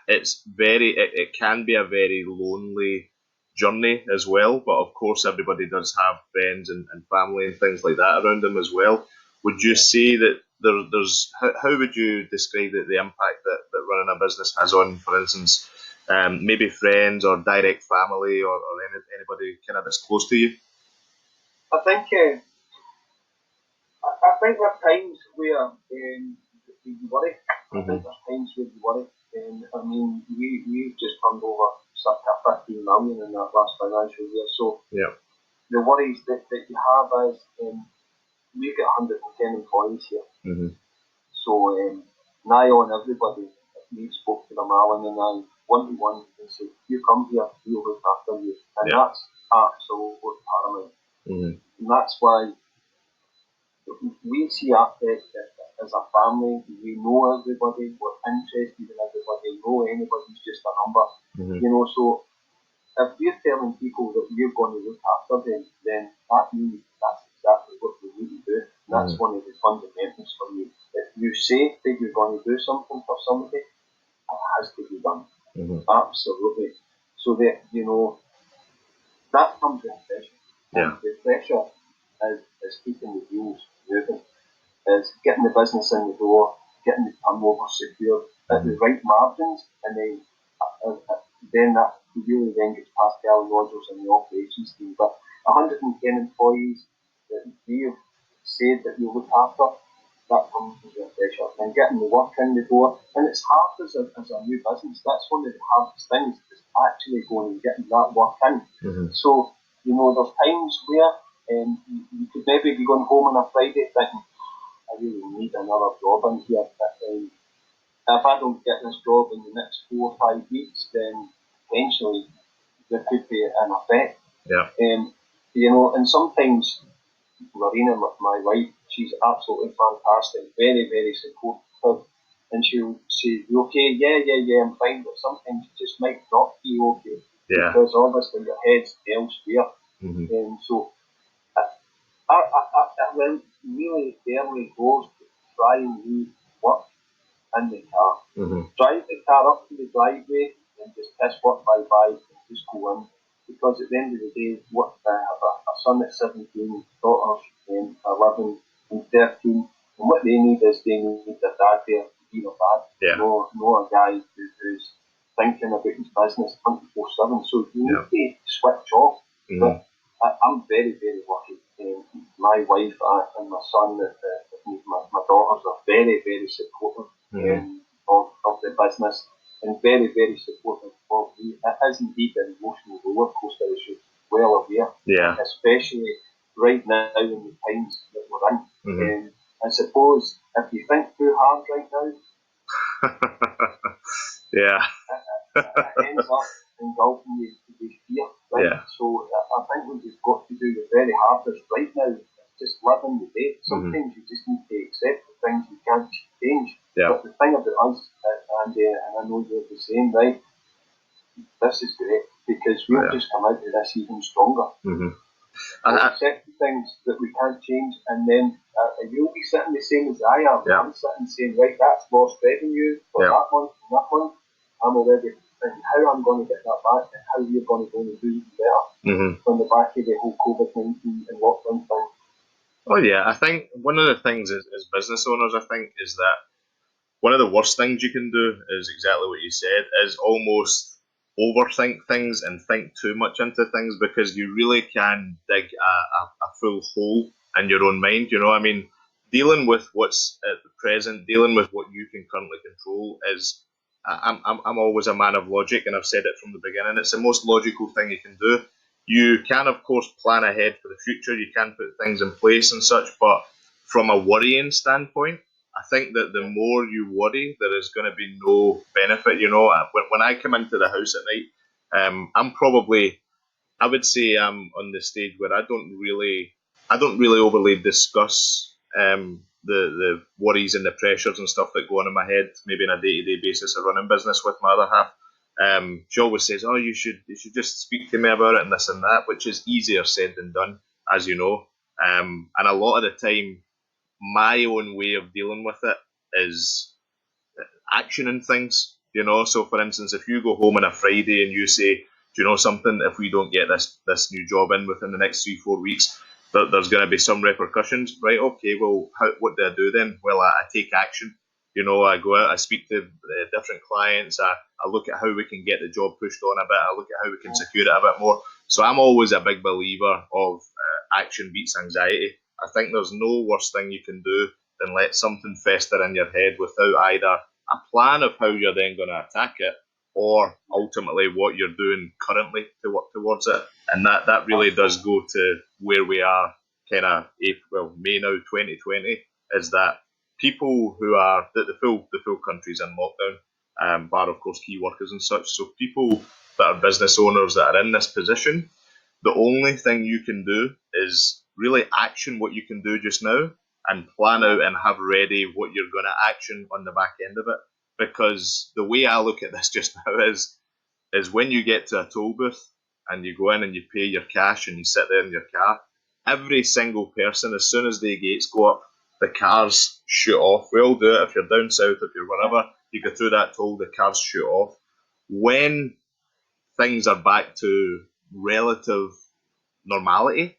it can be a very lonely journey as well. But of course, everybody does have friends and family and things like that around them as well. Would you say that there's how would you describe the impact that running a business has on, for instance, maybe friends or direct family or anybody kind of that's close to you?
I think think there are times where you worry. I think there's times where you worry. I mean, we've just turned over circa 15 million in that last financial year. So the worries that you have is we've got 110 employees here. So nigh on everybody, we spoke to them, Alan and I, one-to-one, and said, you come here, we'll look after you. And that's absolutely paramount. And that's why we see Artec as a family. We know everybody, we're interested in everybody, know anybody's just a number. You know, so if we're telling people that we're going to look after them, then that means that's exactly what we need to do. And that's one of the fundamentals for me. If you say that you're going to do something for somebody, it has to be done. Absolutely. So that, you know, that comes with pressure. And the pressure is keeping the wheels moving, is getting the business in the door, getting the turnover secured at the right margins, and then that really then gets past the Alan Rogers and the operations team. But 110 employees that we've said that you look after, that comes with pressure. And getting the work in the door, and it's hard as a new business. That's one of the hardest things, is actually going and getting that work in. So, you know, there's times where you could maybe be going home on a Friday thinking, I really need another job in here. But, if I don't get this job in the next 4 or 5 weeks, then potentially there could be an effect. You know, and sometimes Marina, my wife, she's absolutely fantastic, very, very supportive, and she'll say, you okay? Yeah, I'm fine, but sometimes you just might not be okay, because obviously your head's elsewhere. So I went really early doors to try and leave work in the car. Drive the car up to the driveway and just kiss work bye-bye and just go in. Because at the end of the day, I have a son at 17, daughters 11 and 13, and what they need is they need their dad there to be their dad. No a guy who's thinking about his business 24/7. So you need to switch off. But I'm very, very lucky. My wife and my son, my daughters are very, very supportive of the business, and very, very supportive of me. It is indeed an emotional roller coaster, as you're well aware, especially right now in the times that we're in. I suppose if you think too hard right now, it ends up engulfing you with fear. Right? So I think what you've got to do the very hardest right now is just live in the day. Sometimes you just need to accept the things you can't change. But the thing about us, and I know you're the same, right? This is great, because we'll just come out of this even stronger. We'll accept the things that we can't change, and then you'll be sitting the same as I am. I'm sitting saying, right, that's lost revenue for that month and that month. I'm already thinking how I'm going to get that back and how we're going to go and do even better on the back of the whole COVID-19 and lockdown thing.
Oh yeah, I think one of the things as business owners, I think, is that one of the worst things you can do is exactly what you said, is almost overthink things and think too much into things, because you really can dig a full hole in your own mind. You know, I mean, dealing with what's at the present, dealing with what you can currently control is, I'm always a man of logic, and I've said it from the beginning. It's the most logical thing you can do. You can, of course, plan ahead for the future. You can put things in place and such, but from a worrying standpoint, I think that the more you worry, there is going to be no benefit. You know, when I come into the house at night, I'm probably, I would say, I'm on the stage where I don't really overly discuss the worries and the pressures and stuff that go on in my head, maybe on a day-to-day basis of running business with my other half. She always says, "Oh, you should just speak to me about it and this and that," which is easier said than done, as you know. And a lot of the time, my own way of dealing with it is actioning things, you know. So for instance, if you go home on a Friday and you say, do you know something, if we don't get this new job in within the next 3-4 weeks, there's going to be some repercussions, right? Okay, well, what do I do then? Well, I take action. You know, I go out, I speak to different clients, I look at how we can get the job pushed on a bit, I look at how we can secure it a bit more. So I'm always a big believer of action beats anxiety. I think there's no worse thing you can do than let something fester in your head without either a plan of how you're then going to attack it, or ultimately what you're doing currently to work towards it. And that really does go to where we are kind of May now 2020, is that people who are the full country's in lockdown, bar of course key workers and such. So people that are business owners that are in this position, the only thing you can do is really action what you can do just now and plan out and have ready what you're going to action on the back end of it. Because the way I look at this just now is when you get to a toll booth and you go in and you pay your cash and you sit there in your car, every single person, as soon as the gates go up, the cars shoot off. We all do it. If you're down south, if you're wherever, you go through that toll, the cars shoot off. When things are back to relative normality,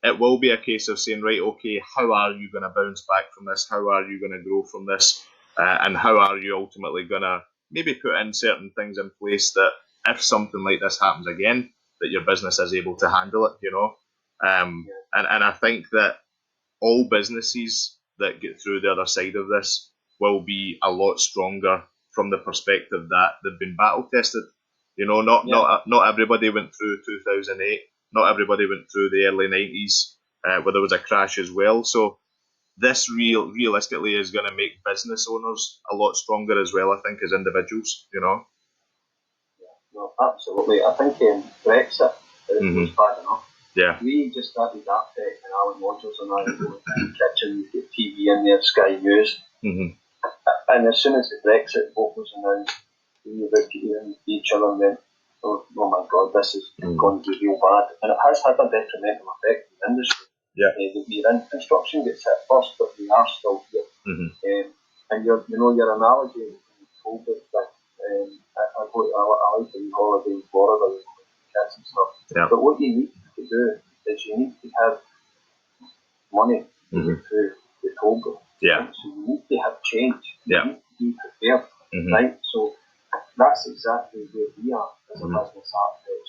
it will be a case of saying, right, okay, how are you going to bounce back from this? How are you going to grow from this? And how are you ultimately going to maybe put in certain things in place that if something like this happens again, that your business is able to handle it, And I think that all businesses that get through the other side of this will be a lot stronger from the perspective that they've been battle tested. Not everybody went through 2008. Not everybody went through the early 90s, where there was a crash as well. So this realistically is going to make business owners a lot stronger as well, I think, as individuals,
No, absolutely. I think Brexit was bad enough.
Yeah.
We just started that and Alan Rogers and I go in the kitchen, you get TV in there, Sky News.
Mm-hmm.
And as soon as the Brexit vote was announced, we looked at each other and went, oh my God, this is going to be real bad. And it has had a detrimental effect on the industry.
Yeah.
We're in construction gets hit first, but we are still here.
Mm-hmm.
And your analogy in COVID thing, I like the holiday in Florida with kids and stuff.
Yeah.
But what you need to do is you need to have money through the toll booth.
Yeah.
Right? So you need to have change. You need to be prepared.
Mm-hmm.
Right? So that's exactly where we are as a business in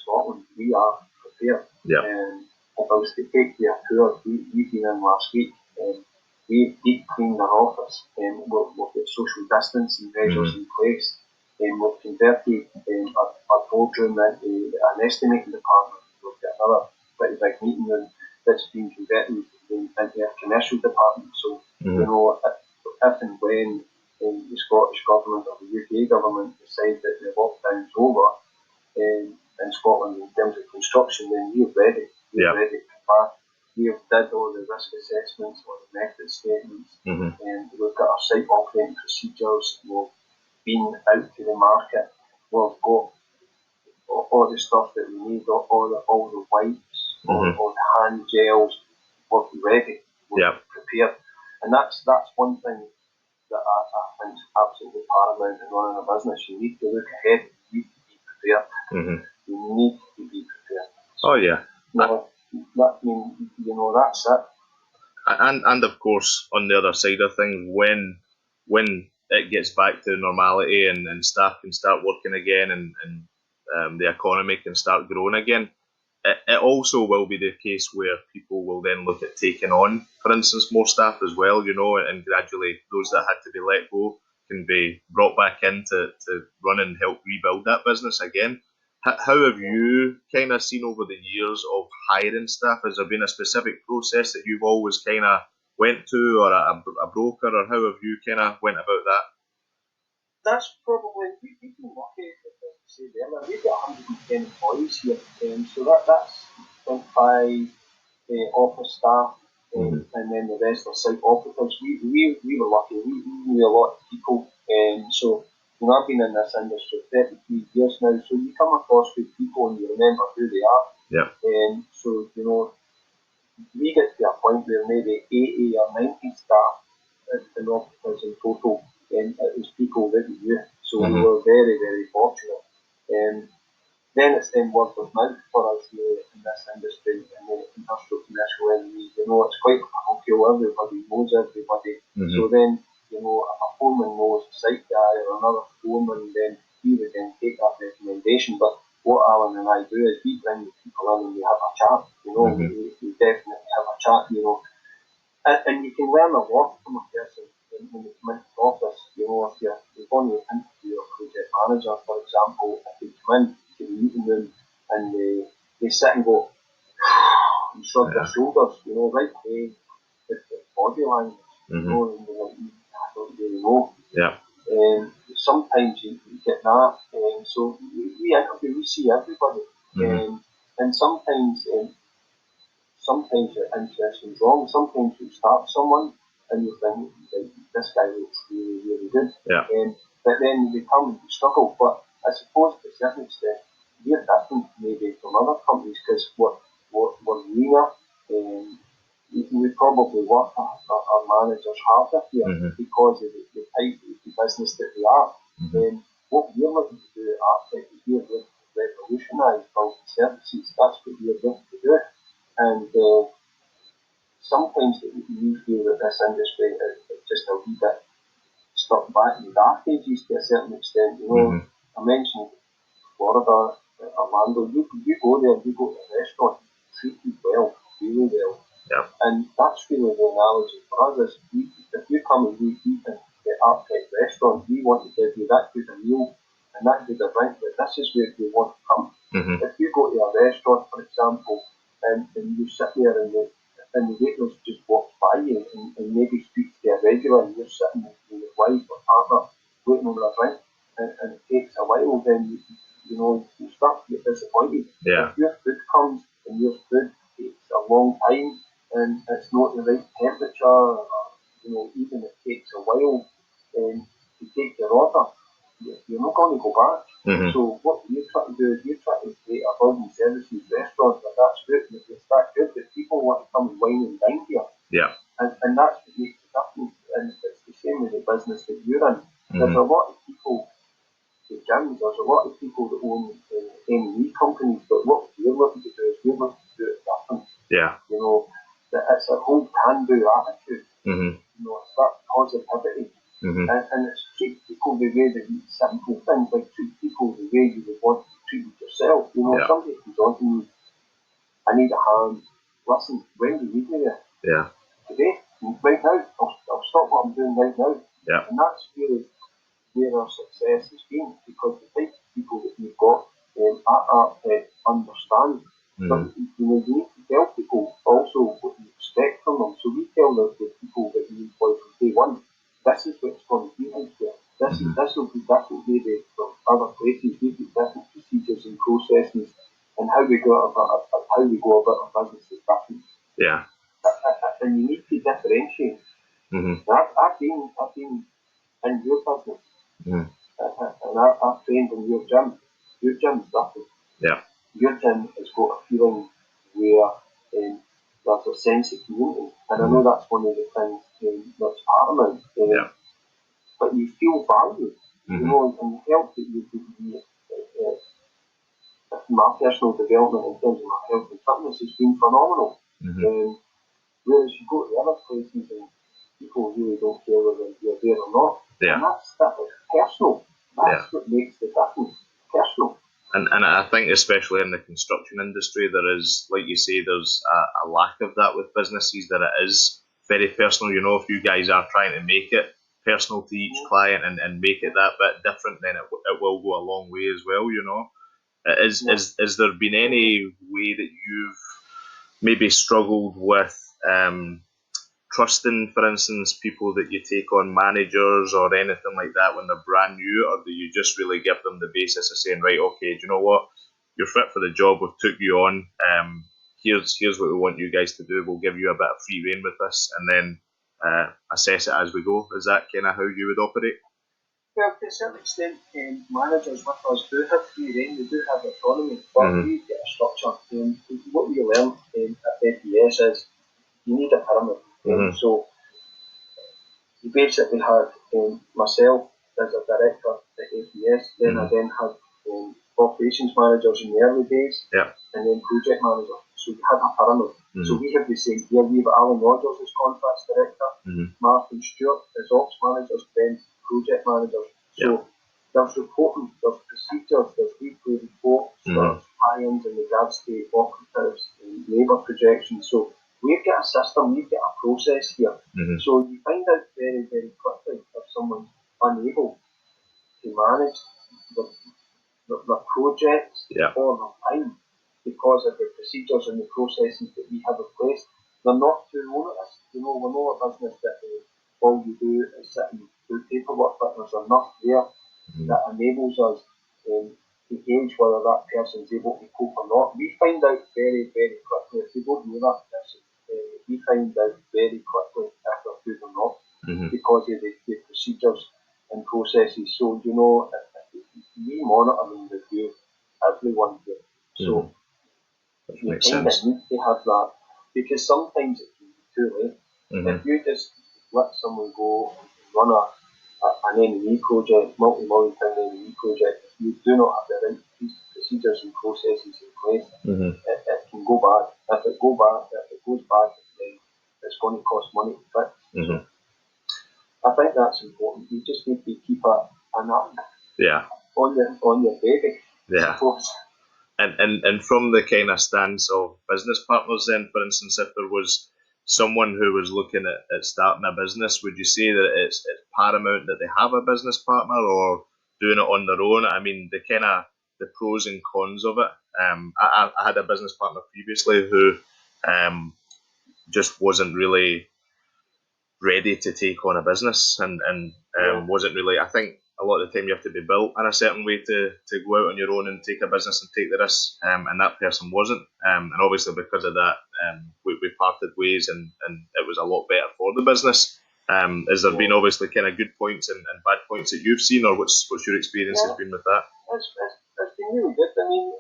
Scotland. We are prepared.
Yeah.
And if I was to take you a tour, we've been in last week, and we deep cleaned our office, and we've got social distancing measures in place, and we've converted our boardroom into an estimating department. We've got another pretty big meeting room that's been converted into a commercial department. So, if and when the Scottish Government or the UK Government decide that the lockdown's over in Scotland in terms of construction, then we're ready. We're ready to back. We've did all the risk assessments, all the method statements, and we've got our site operating procedures. We've been out to the market. We've got all the stuff that we need, all the wipes, all the hand gels. We're ready. We're prepared. And that's one thing that I think is absolutely paramount in running a business. You need to look ahead. You need to be prepared. You need to be prepared.
Oh yeah.
That's it.
And of course, on the other side of things, when it gets back to normality and staff can start working again and the economy can start growing again, it also will be the case where people will then look at taking on, for instance, more staff as well, and gradually those that had to be let go can be brought back in to run and help rebuild that business again. How have you kind of seen over the years of hiring staff? Has there been a specific process that you've always kind of went to, or a broker, or how have you kind of went about that?
That's probably, we've been lucky, as I said earlier, we've got 110 employees here, so that's 25 office staff, and then the rest are site operatives. We were lucky, we knew a lot of people, so I've been in this industry 33 years now, so you come across good people and you remember who they are.
Yeah.
So, we get to a point where maybe 80 or 90 staff in operatives in total, and it was people that we knew. So we were very, very fortunate. Then it's then word of mouth for us in this industry, in the industrial commercial area. It's quite parochial, everybody knows everybody. So then, if a foreman knows a site guy or another foreman, then he would then take that recommendation. But what Alan and I do is we bring the people in and we have a chat. We definitely have a chat. And you can learn a lot from a person when they come into the office. You know, if you're going to interview a project manager, for example, if they come in to the meeting room and they sit and go and shrug their shoulders, you know, right away with the body language, you know, and they're like, I don't really know.
Yeah.
Sometimes you get that, so we interview, we see everybody, and sometimes your intuition's wrong. Sometimes you start someone and you think, like, this guy looks really, really good.
Yeah.
But then they come and you struggle. But I suppose to a certain extent, we're different maybe from other companies because we're leaner. We probably work our managers harder here because of the type of business that we are. What we're looking to do at Arctic is we're looking to revolutionise building services. That's what we're looking to do. And sometimes you feel that this industry is just a wee bit stuck back in the dark ages to a certain extent. You know, I mentioned Florida, Orlando. You go there, you go to a restaurant, treated well, really well.
Yeah.
And that's really the analogy for us. Is if you come and you eat in the Arctic restaurant, we want to give you that good a meal and that good a drink, but this is where you want to come. If you go to a restaurant, for example, and you sit there and the waitress just walks by you and maybe speaks to a regular and you're sitting with your wife or partner waiting over a drink and it takes a while, then you start to get disappointed.
Yeah.
If your food comes and your food takes a long time and it's not the right temperature, or, even it takes a while to take your order, you're not going to go back. So what we're trying to do is we're trying to create a building services restaurant where that's good, and it's that good that people want to come and wine and dine here.
Yeah.
And that's what makes it different. And it's the same with the business that you're in. There's a lot of people, the gyms, there's a lot of people that own M&E companies, but what we're looking to do is we're looking to do it different.
Yeah.
You know, that it's a whole can-do attitude. You know, it's that positivity. And it's treat people the way that you simple things, like treat people the way you would want to treat yourself. You know, somebody comes on to me, I need a hand. Listen, when do you need me there?
Yeah.
Today, right now. I'll stop what I'm doing right now.
Yeah.
And that's really where our success has been, because the type of people that we've got understand. But you need to tell people also what you expect from them. So we tell the people that we employ from day one, this is what it's going to be like here. This will be different maybe from other places. We've got different procedures and processes, and how we go about our business is different.
Yeah.
And you need to differentiate. I've been in your business, and I've trained in your gym. Your gym's different.
Yeah.
Your gym has got a feeling where there's a sense of community, and I know that's one of the things that's paramount. But you feel valued, you know, and the help that you my personal development in terms of my health and fitness has been phenomenal. Whereas you go to other places and people really don't care whether you're there or not.
Yeah.
And that stuff is personal. That's what makes the difference. Personal.
And I think especially in the construction industry, there is, like you say, there's a lack of that with businesses, that it is very personal. You know, if you guys are trying to make it personal to each client and make it that bit different, then it will go a long way as well, you know. Is there been any way that you've maybe struggled with trusting, for instance, people that you take on, managers or anything like that, when they're brand new, or do you just really give them the basis of saying, right, okay, do you know what, you're fit for the job, we've took you on, here's what we want you guys to do, we'll give you a bit of free rein with this, and then assess it as we go? Is that kind of how you would operate?
Well, to a certain extent, managers with us do have free rein, they do have autonomy, but we get a structure. What we learn at FES is you need a pyramid. So you basically had myself as a director at FES, then I had operations managers in the early days, and then project managers. So you had a pyramid. So we have the same here. We have Alan Rogers as contracts director, Martin Stewart as ops managers, then project managers. So there's reporting, there's procedures, there's weekly reports, there's tie-ins in regards to operatives and labour projections. So we've got a system, we've got a process here. So you find out very, very quickly if someone's unable to manage the projects or the time because of the procedures and the processes that we have in place. They're not too onerous. You know, we're not a business that all you do is sit and do paperwork, but there's enough there that enables us to gauge whether that person's able to cope or not. We find out very, very quickly, if we don't know that person, we find out very quickly if they're good or not because of the procedures and processes. So, you know, we monitor and review everyone here. So you kind of need to have that because sometimes it can be too late. If you just let someone go and run an M&E project, multi-million pound M&E project, if you do not have the right procedures and processes in place, it can go bad. If it goes bad, then it's going to cost money to fix. So I think that's important. You just need to keep an eye on your baby.
Yeah. And from the kind of stance of business partners then, for instance, if there was someone who was looking at starting a business, would you say that it's paramount that they have a business partner or doing it on their own? I mean, the pros and cons of it. I had a business partner previously who just wasn't really ready to take on a business and wasn't really, I think a lot of the time you have to be built in a certain way to go out on your own and take a business and take the risks, and that person wasn't, and obviously because of that we parted ways and it was a lot better for the business. Has there been obviously kind of good points and bad points that you've seen, or what's your experience has been with that?
It's been really good. I mean,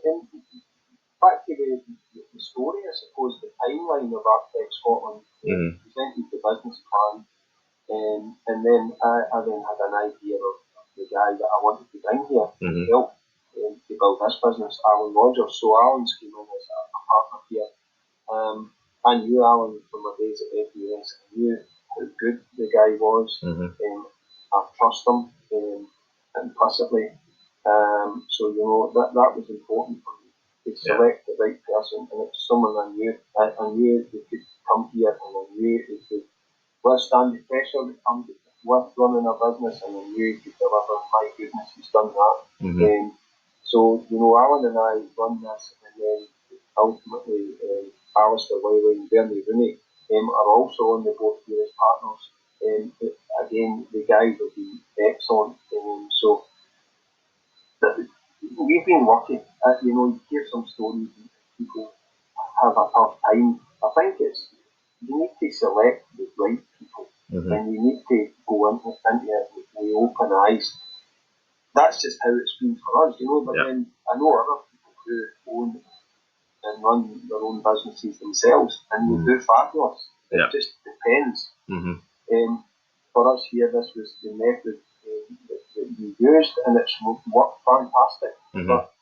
back to the story, I suppose, the timeline of Arctech Scotland presented the business plan, and then I then had an idea of the guy that I wanted to bring here to help to build this business, Alan Rogers. So Alan's came in as a partner here. I knew Alan from my days at FBS. I knew how good the guy was. I trust him implicitly. So, you know, that was important for me to select the right person, and it's someone I knew. I knew they could come here, and I knew they could withstand the pressure that comes with running a business, and I knew he could deliver. My goodness, he's done that. So, you know, Alan and I run this, and then ultimately Alistair Wiley and Bernie Rooney are also on the board here as partners. Again, the guys have been excellent. So we've been lucky. You know, you hear some stories and people have a tough time. I think you need to select the right people, and you need to go into it with open eyes. That's just how it's been for us, you know. But then I know other people who own and run their own businesses themselves, and they do fabulous. It just depends. For us here, this was the method that we used, and it's worked fantastic. But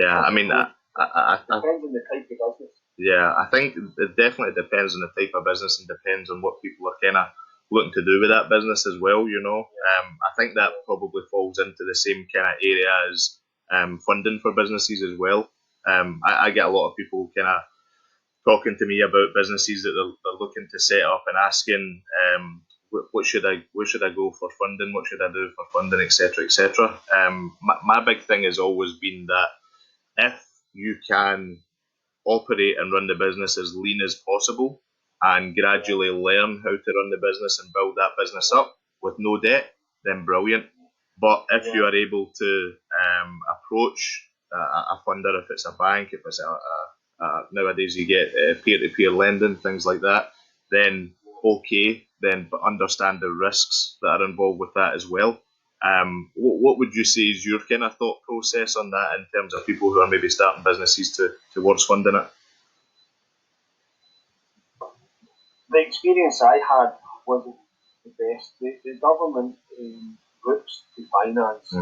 I mean,
depends on the type of business.
Yeah, I think it definitely depends on the type of business and depends on what people are kind of looking to do with that business as well, you know. I think that probably falls into the same kind of area as funding for businesses as well. I get a lot of people kind of talking to me about businesses that they're looking to set up and asking where should I go for funding, what should I do for funding, etc., etc. My big thing has always been that if you can operate and run the business as lean as possible and gradually learn how to run the business and build that business up with no debt, then brilliant. But if you are able to approach a funder, if it's a bank, if it's nowadays you get peer-to-peer lending, things like that, then okay, then but understand the risks that are involved with that as well. What would you say is your kind of thought process on that in terms of people who are maybe starting businesses towards funding it?
The experience I had wasn't the best. The government routes to finance,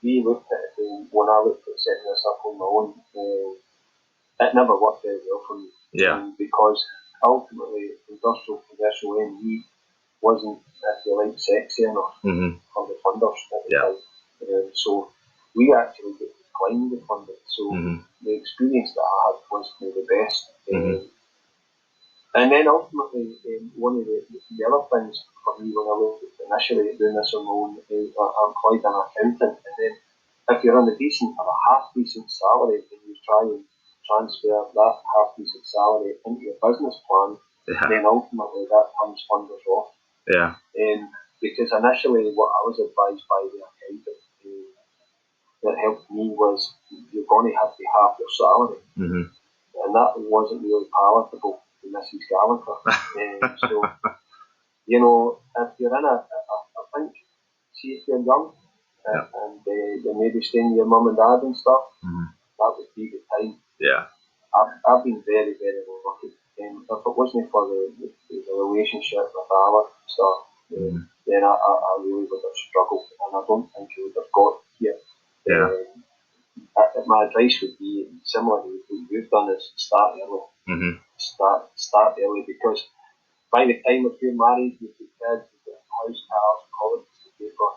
we looked at it when I looked at setting this up on my own. It never worked very well for me. Because ultimately, industrial commercial ME wasn't, if you like, sexy enough for the funders at the time. So we actually declined the funding. So the experience that I had was the best. And then ultimately, one of the other things for me when I looked at initially at doing this on my own, I employed an accountant, and then if you're on a decent or a half decent salary, and you try and transfer that half decent salary into your business plan, then ultimately that turns funders off.
Yeah.
Because initially, what I was advised by the accountant that helped me was you're going to have to half your salary, and that wasn't really palatable to Mrs. Gallagher. So, you know, if you're in I think, see if you're young and you're maybe staying with your mum and dad and stuff, that would be the time.
Yeah.
I've been very, very lucky. If it wasn't for the relationship with Alex and stuff, then I really would have struggled, and I don't think I would have got here. My advice would be similar to what you've done: is start early. Start early, because by the time if you're married, you've got kids, you've got a house, cars, college to pay for.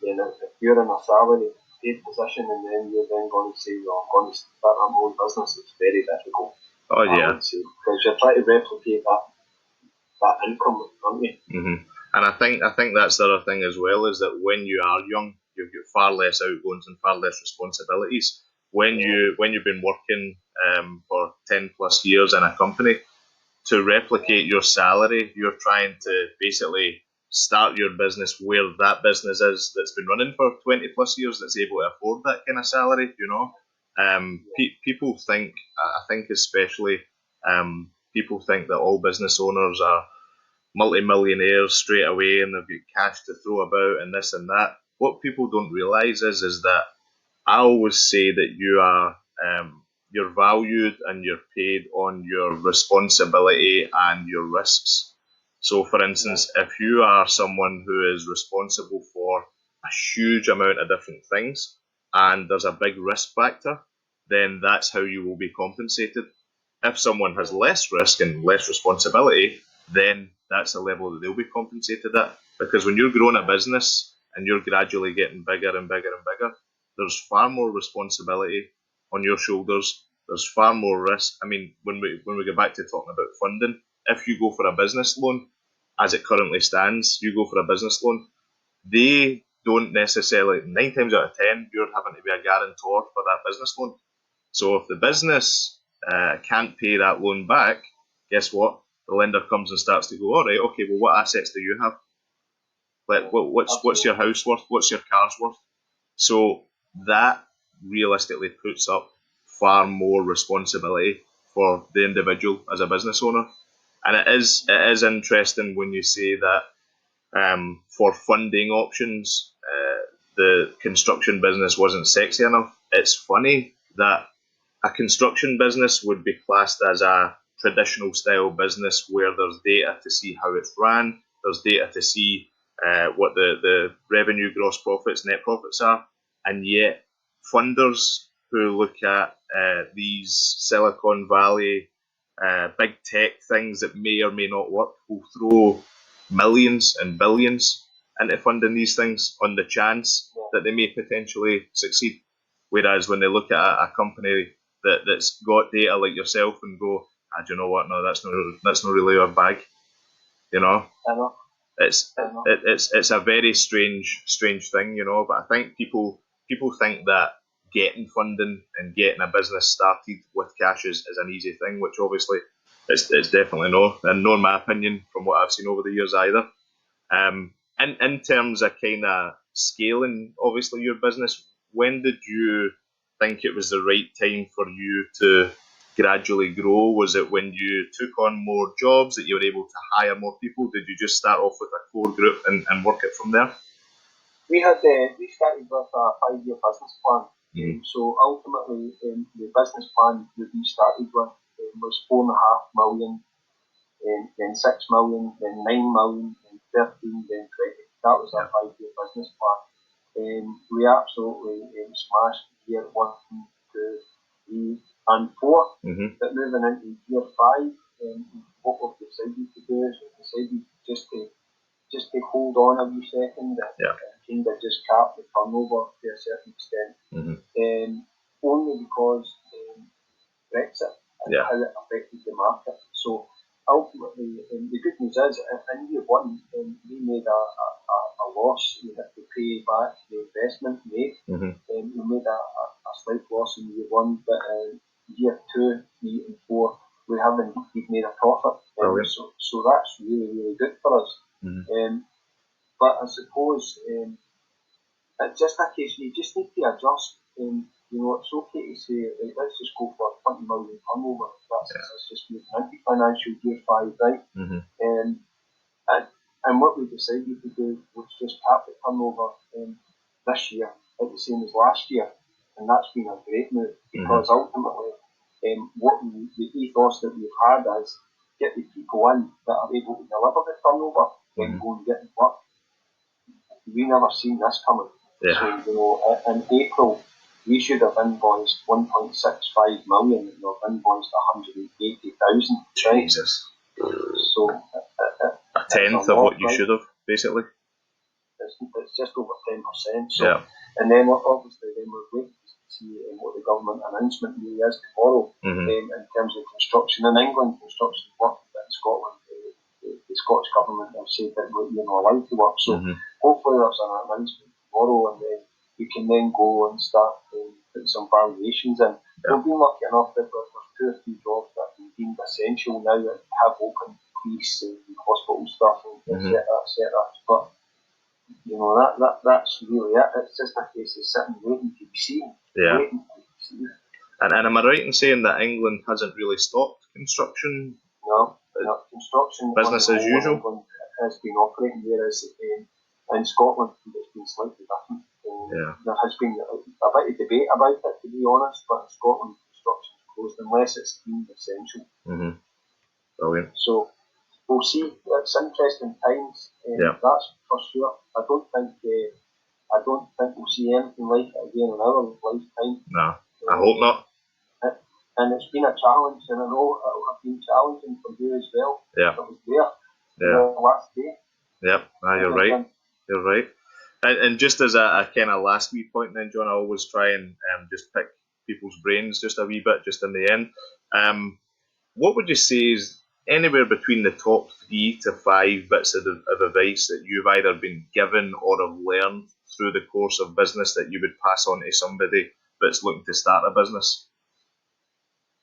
Then if you're in a salary paid position and then you're then going to say, well, I'm going to start my own business, it's very difficult.
Oh yeah.
Because you're trying to replicate that income, aren't you?
And I think that's the other thing as well, is that when you are young, you've got far less outgoings and far less responsibilities. When you've been working for 10 plus years in a company, to replicate your salary, you're trying to basically start your business where that business is that's been running for 20 plus years, that's able to afford that kind of salary, you know. People think, I think especially, people think that all business owners are multi-millionaires straight away and they've got cash to throw about and this and that. What people don't realise is that I always say that you're valued and you're paid on your responsibility and your risks. So, for instance, if you are someone who is responsible for a huge amount of different things and there's a big risk factor, then that's how you will be compensated. If someone has less risk and less responsibility, then that's the level that they'll be compensated at. Because when you're growing a business and you're gradually getting bigger and bigger and bigger, there's far more responsibility on your shoulders. There's far more risk. I mean, when we get back to talking about funding, if you go for a business loan, as it currently stands, you go for a business loan, they don't necessarily, 9 times out of 10, you're having to be a guarantor for that business loan. So if the business can't pay that loan back, guess what? The lender comes and starts to go, all right, okay, well, what assets do you have? Like, what's your house worth? What's your car's worth? So that realistically puts up far more responsibility for the individual as a business owner. And it is interesting when you say that for funding options, the construction business wasn't sexy enough. It's funny that a construction business would be classed as a traditional style business where there's data to see how it's ran, there's data to see what the revenue, gross profits, net profits are, and yet funders who look at these Silicon Valley big tech things that may or may not work will throw millions and billions into funding these things on the chance that they may potentially succeed. Whereas when they look at a company that's got data like yourself and go, do you know what? No, that's not really our bag. You know,
I know.
It's a very strange thing, you know. But I think people think that getting funding and getting a business started with cash is an easy thing, which obviously it's definitely no, and nor my opinion from what I've seen over the years either. In terms of kind of scaling, obviously your business, when did you think it was the right time for you to gradually grow? Was it when you took on more jobs that you were able to hire more people? Did you just start off with a core group and work it from there?
We started with a 5-year business plan. So ultimately, the business plan that we started with was 4.5 million, then 6 million, then 9 million, then 13, then 20. That was our 5-year business plan. We absolutely smashed year 1, 2, 3, and 4. But moving into year 5, what we've decided to do is we've decided just to hold on a wee second and kind of just cap the turnover to a certain extent. only because Brexit and how it affected the market. So ultimately, the good news is in year one, we made a loss. We had to pay back the investment made. We made a slight loss in year one, but in year 2, 3, and 4, we have indeed made a profit. So that's really, really good for us. But I suppose it's just a case you just need to adjust. It's okay to say, right, let's just go for 20 million turnover. That's just moving into financial year 5, right? And what we decided to do was just cap the turnover this year at the same as last year. And that's been a great move because ultimately what the ethos that we've had is get the people in that are able to deliver the turnover, then go and get the work. We never seen this coming. So, in April, we should have invoiced 1.65 million and we've invoiced 180,000. Right?
Jesus.
So,
a tenth of what you should have, basically.
It's just over 10%. So, and then obviously, then we're waiting to see what the government announcement really is tomorrow in terms of construction in England, construction work in Scotland. The Scottish government have said that we're allowed to work. So hopefully there's an announcement tomorrow and then we can then go and start putting some variations in. We've been lucky enough that there's 2 or 3 jobs that have been deemed essential now that have open police and hospital stuff and etc. But that's really it. It's just a case of sitting waiting to be seen. Waiting to be seen.
And am I right in saying that England hasn't really stopped construction?
No, construction
business as usual.
England has been operating, whereas in Scotland it's been slightly different. There has been a bit of debate about it, to be honest, but in Scotland construction is closed unless it's deemed essential.
Brilliant.
So we'll see. It's interesting times. That's for sure. I don't think we'll see anything like it again in our lifetime.
No, I hope not.
And it's been a challenge, and I know it will have been challenging for you as well. It was there the last day.
You're right. You're right. And just as a kind of last wee point then, John, I always try and just pick people's brains just a wee bit, just in the end. What would you say is anywhere between the top 3 to 5 bits of advice that you've either been given or have learned through the course of business that you would pass on to somebody that's looking to start a business?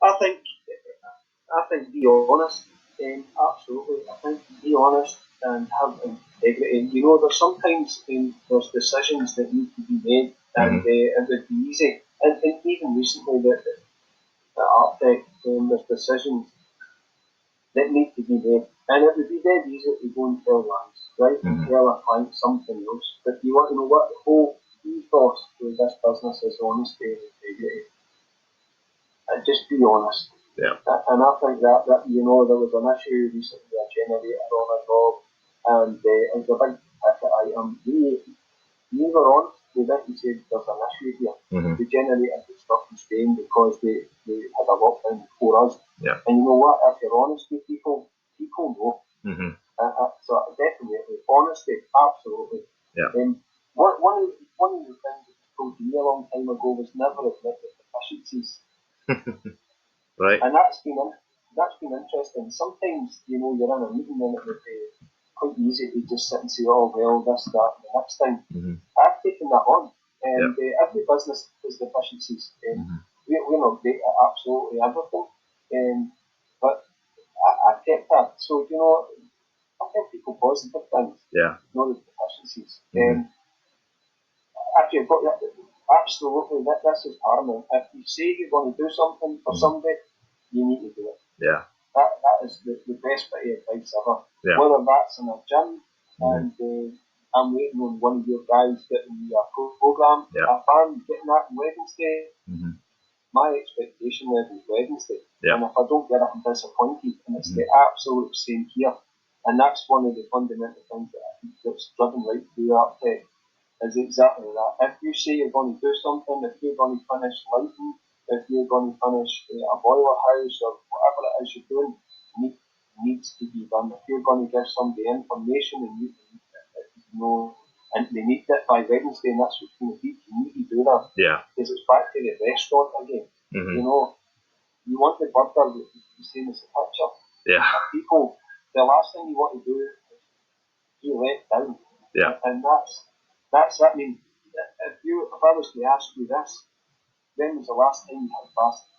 I think be honest. Absolutely. I think be honest and have integrity. There's sometimes there's decisions that need to be made, and it would be easy. And even recently, the Arctic, there's decisions that need to be made, and it would be dead easy to go and tell lies, right? And tell a client something else. But you want to know what the whole ethos of this business is: honesty and integrity. And just be honest. And I think that there was an issue recently, a generator on a job, and it was a big ticket item. We were on. We went and said there's an issue here. The generator was stuck in Spain because they had a lockdown before us. And you know what? If you're honest with people know. So definitely honesty, absolutely. One of the things that was told to me a long time ago was never admit your deficiencies.
Right.
And that's been interesting. Sometimes, you're in a meeting and it would be quite easy to just sit and say, oh, well, this, that, and the next thing. I've taken that on. And every business has deficiencies. We're not great at absolutely everything. But I kept that. So, I tell people positive things, not the deficiencies. If you've got that, absolutely, this is paramount. If you say you're going to do something for somebody, you need to do it. That is the best bit of advice ever. Whether that's in a gym and I'm waiting on one of your guys getting me a program, if I'm getting that on Wednesday, my expectation level is Wednesday. And if I don't get it, I'm disappointed. And it's the absolute same here. And that's one of the fundamental things that I think that's driven right through Arctech. Is exactly that. If you say you're going to do something, if you're going to finish lighting, if you're going to finish a boiler house or whatever it is you're doing, needs to be done. If you're going to give somebody information and you know and they need it by Wednesday, and that's what's going to be. You need to do that.
Yeah.
Because it's back to the restaurant again.
Mm-hmm.
You know, you want the burger the same as the picture.
Yeah.
People, the last thing you want to do is be let down.
Yeah.
And that's I mean, if I was to ask you this, when was the last time you had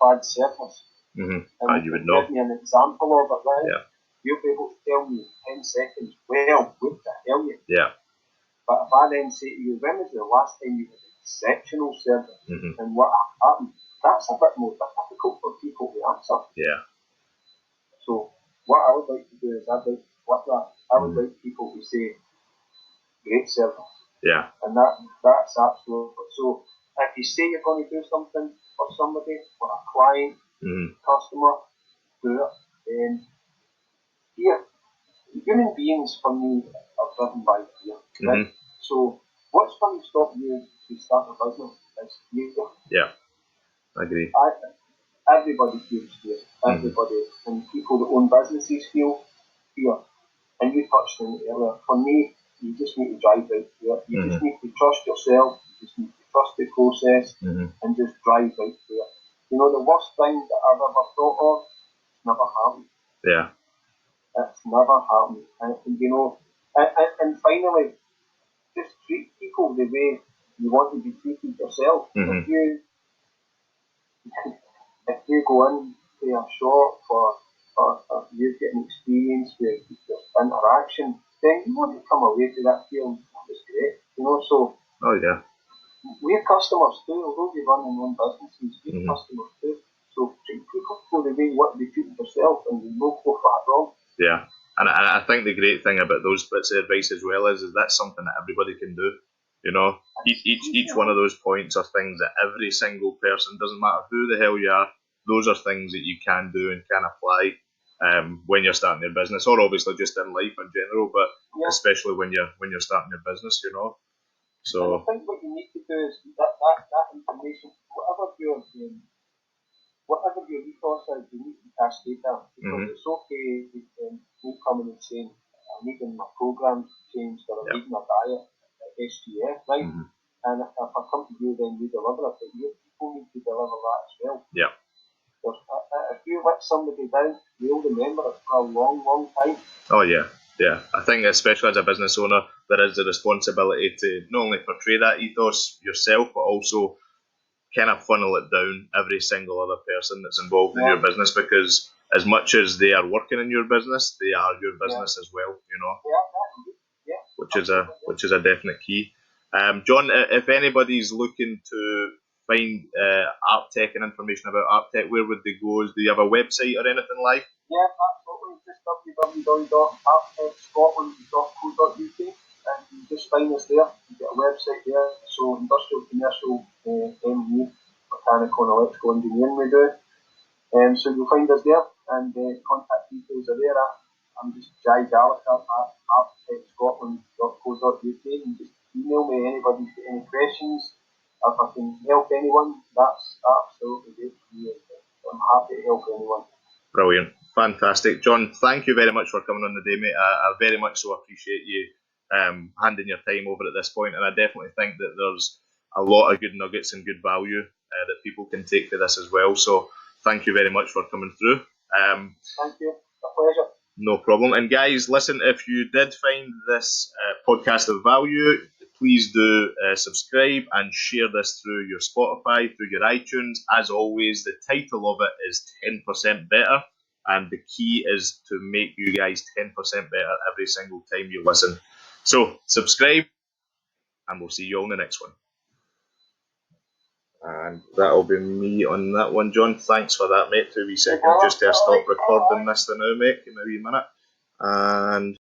bad service?
Mm-hmm.
And
You would know.
give me an example of it, right?
Yeah.
You'll be able to tell me in 10 seconds, well, what the hell you?
Yeah.
But if I then say to you, when was the last time you had exceptional service
Mm-hmm.
and what happened? That's a bit more difficult for people to answer.
Yeah.
So what I would like to do is I'd like to flip that. I would like people to say great service.
Yeah.
And that's absolute. So if you say you're going to do something for somebody, for a client, customer, do it. Fear. Human beings for me are driven by fear. Right? So what's going to stop you to start a business is fear.
Yeah. I agree.
Everybody feels fear. Everybody. And people that own businesses feel fear. And you touched on it earlier. For me, you just need to drive right through it. You just need to trust yourself. You just need to trust the process and just drive right through it. You know, the worst thing that I've ever thought of, it's never happened.
Yeah.
It's never happened. And you know, and finally, just treat people the way you want to be treated yourself. If you go in to a shop for you getting experience with your interaction, then you want to come away to that feeling that was great. You know, so we're customers too, although we run our own businesses, we're customers too. So treat people the way you want to be treated yourself and you will go far wrong.
Yeah. And I think the great thing about those bits of advice as well is that's something that everybody can do. You know, each one of those points are things that every single person, doesn't matter who the hell you are, those are things that you can do and can apply when you're starting your business, or obviously just in life in general, but especially when you're starting your business, you know. So
and I think what you need to do is that information, whatever your ethos is, you need to cascade that. Because it's okay me coming and saying, I'm needing my program changed or I'm needing a diet at SGF, right? And if I come to you, then you deliver it, but your people need to deliver that as well.
Yeah.
Because if you let somebody down, they'll remember it for a long, long time.
Oh, yeah. Yeah. I think especially as a business owner, there is the responsibility to not only portray that ethos yourself, but also kind of funnel it down every single other person that's involved in your business, because as much as they are working in your business, they are your business as well, you know. Which is a definite key. John, if anybody's looking to find ArtTech and information about ArtTech, where would they go? Do you have a website or anything like?
Yeah, absolutely. Just www.arttechscotland.co.uk, and you just find us there. You get a website there. So industrial, commercial, ME, mechanical and electrical engineering we do. So you'll find us there, and contact details are there. I'm just Jai Gallagher at arttechscotland.co.uk. You just email me anybody's got any questions. If I can help anyone, that's absolutely great for me. I'm happy to help anyone.
Brilliant. Fantastic. John, thank you very much for coming on the day, mate. I very much so appreciate you handing your time over at this point, and I definitely think that there's a lot of good nuggets and good value that people can take to this as well. So thank you very much for coming through.
Thank you. A pleasure.
No problem. And guys, listen, if you did find this podcast of value, please do subscribe and share this through your Spotify, through your iTunes. As always, the title of it is 10% Better, and the key is to make you guys 10% better every single time you listen. So, subscribe, and we'll see you all in the next one. And that'll be me on that one, John. Thanks for that, mate. 2 wee seconds just to stop recording this now, mate. Give me a wee minute. And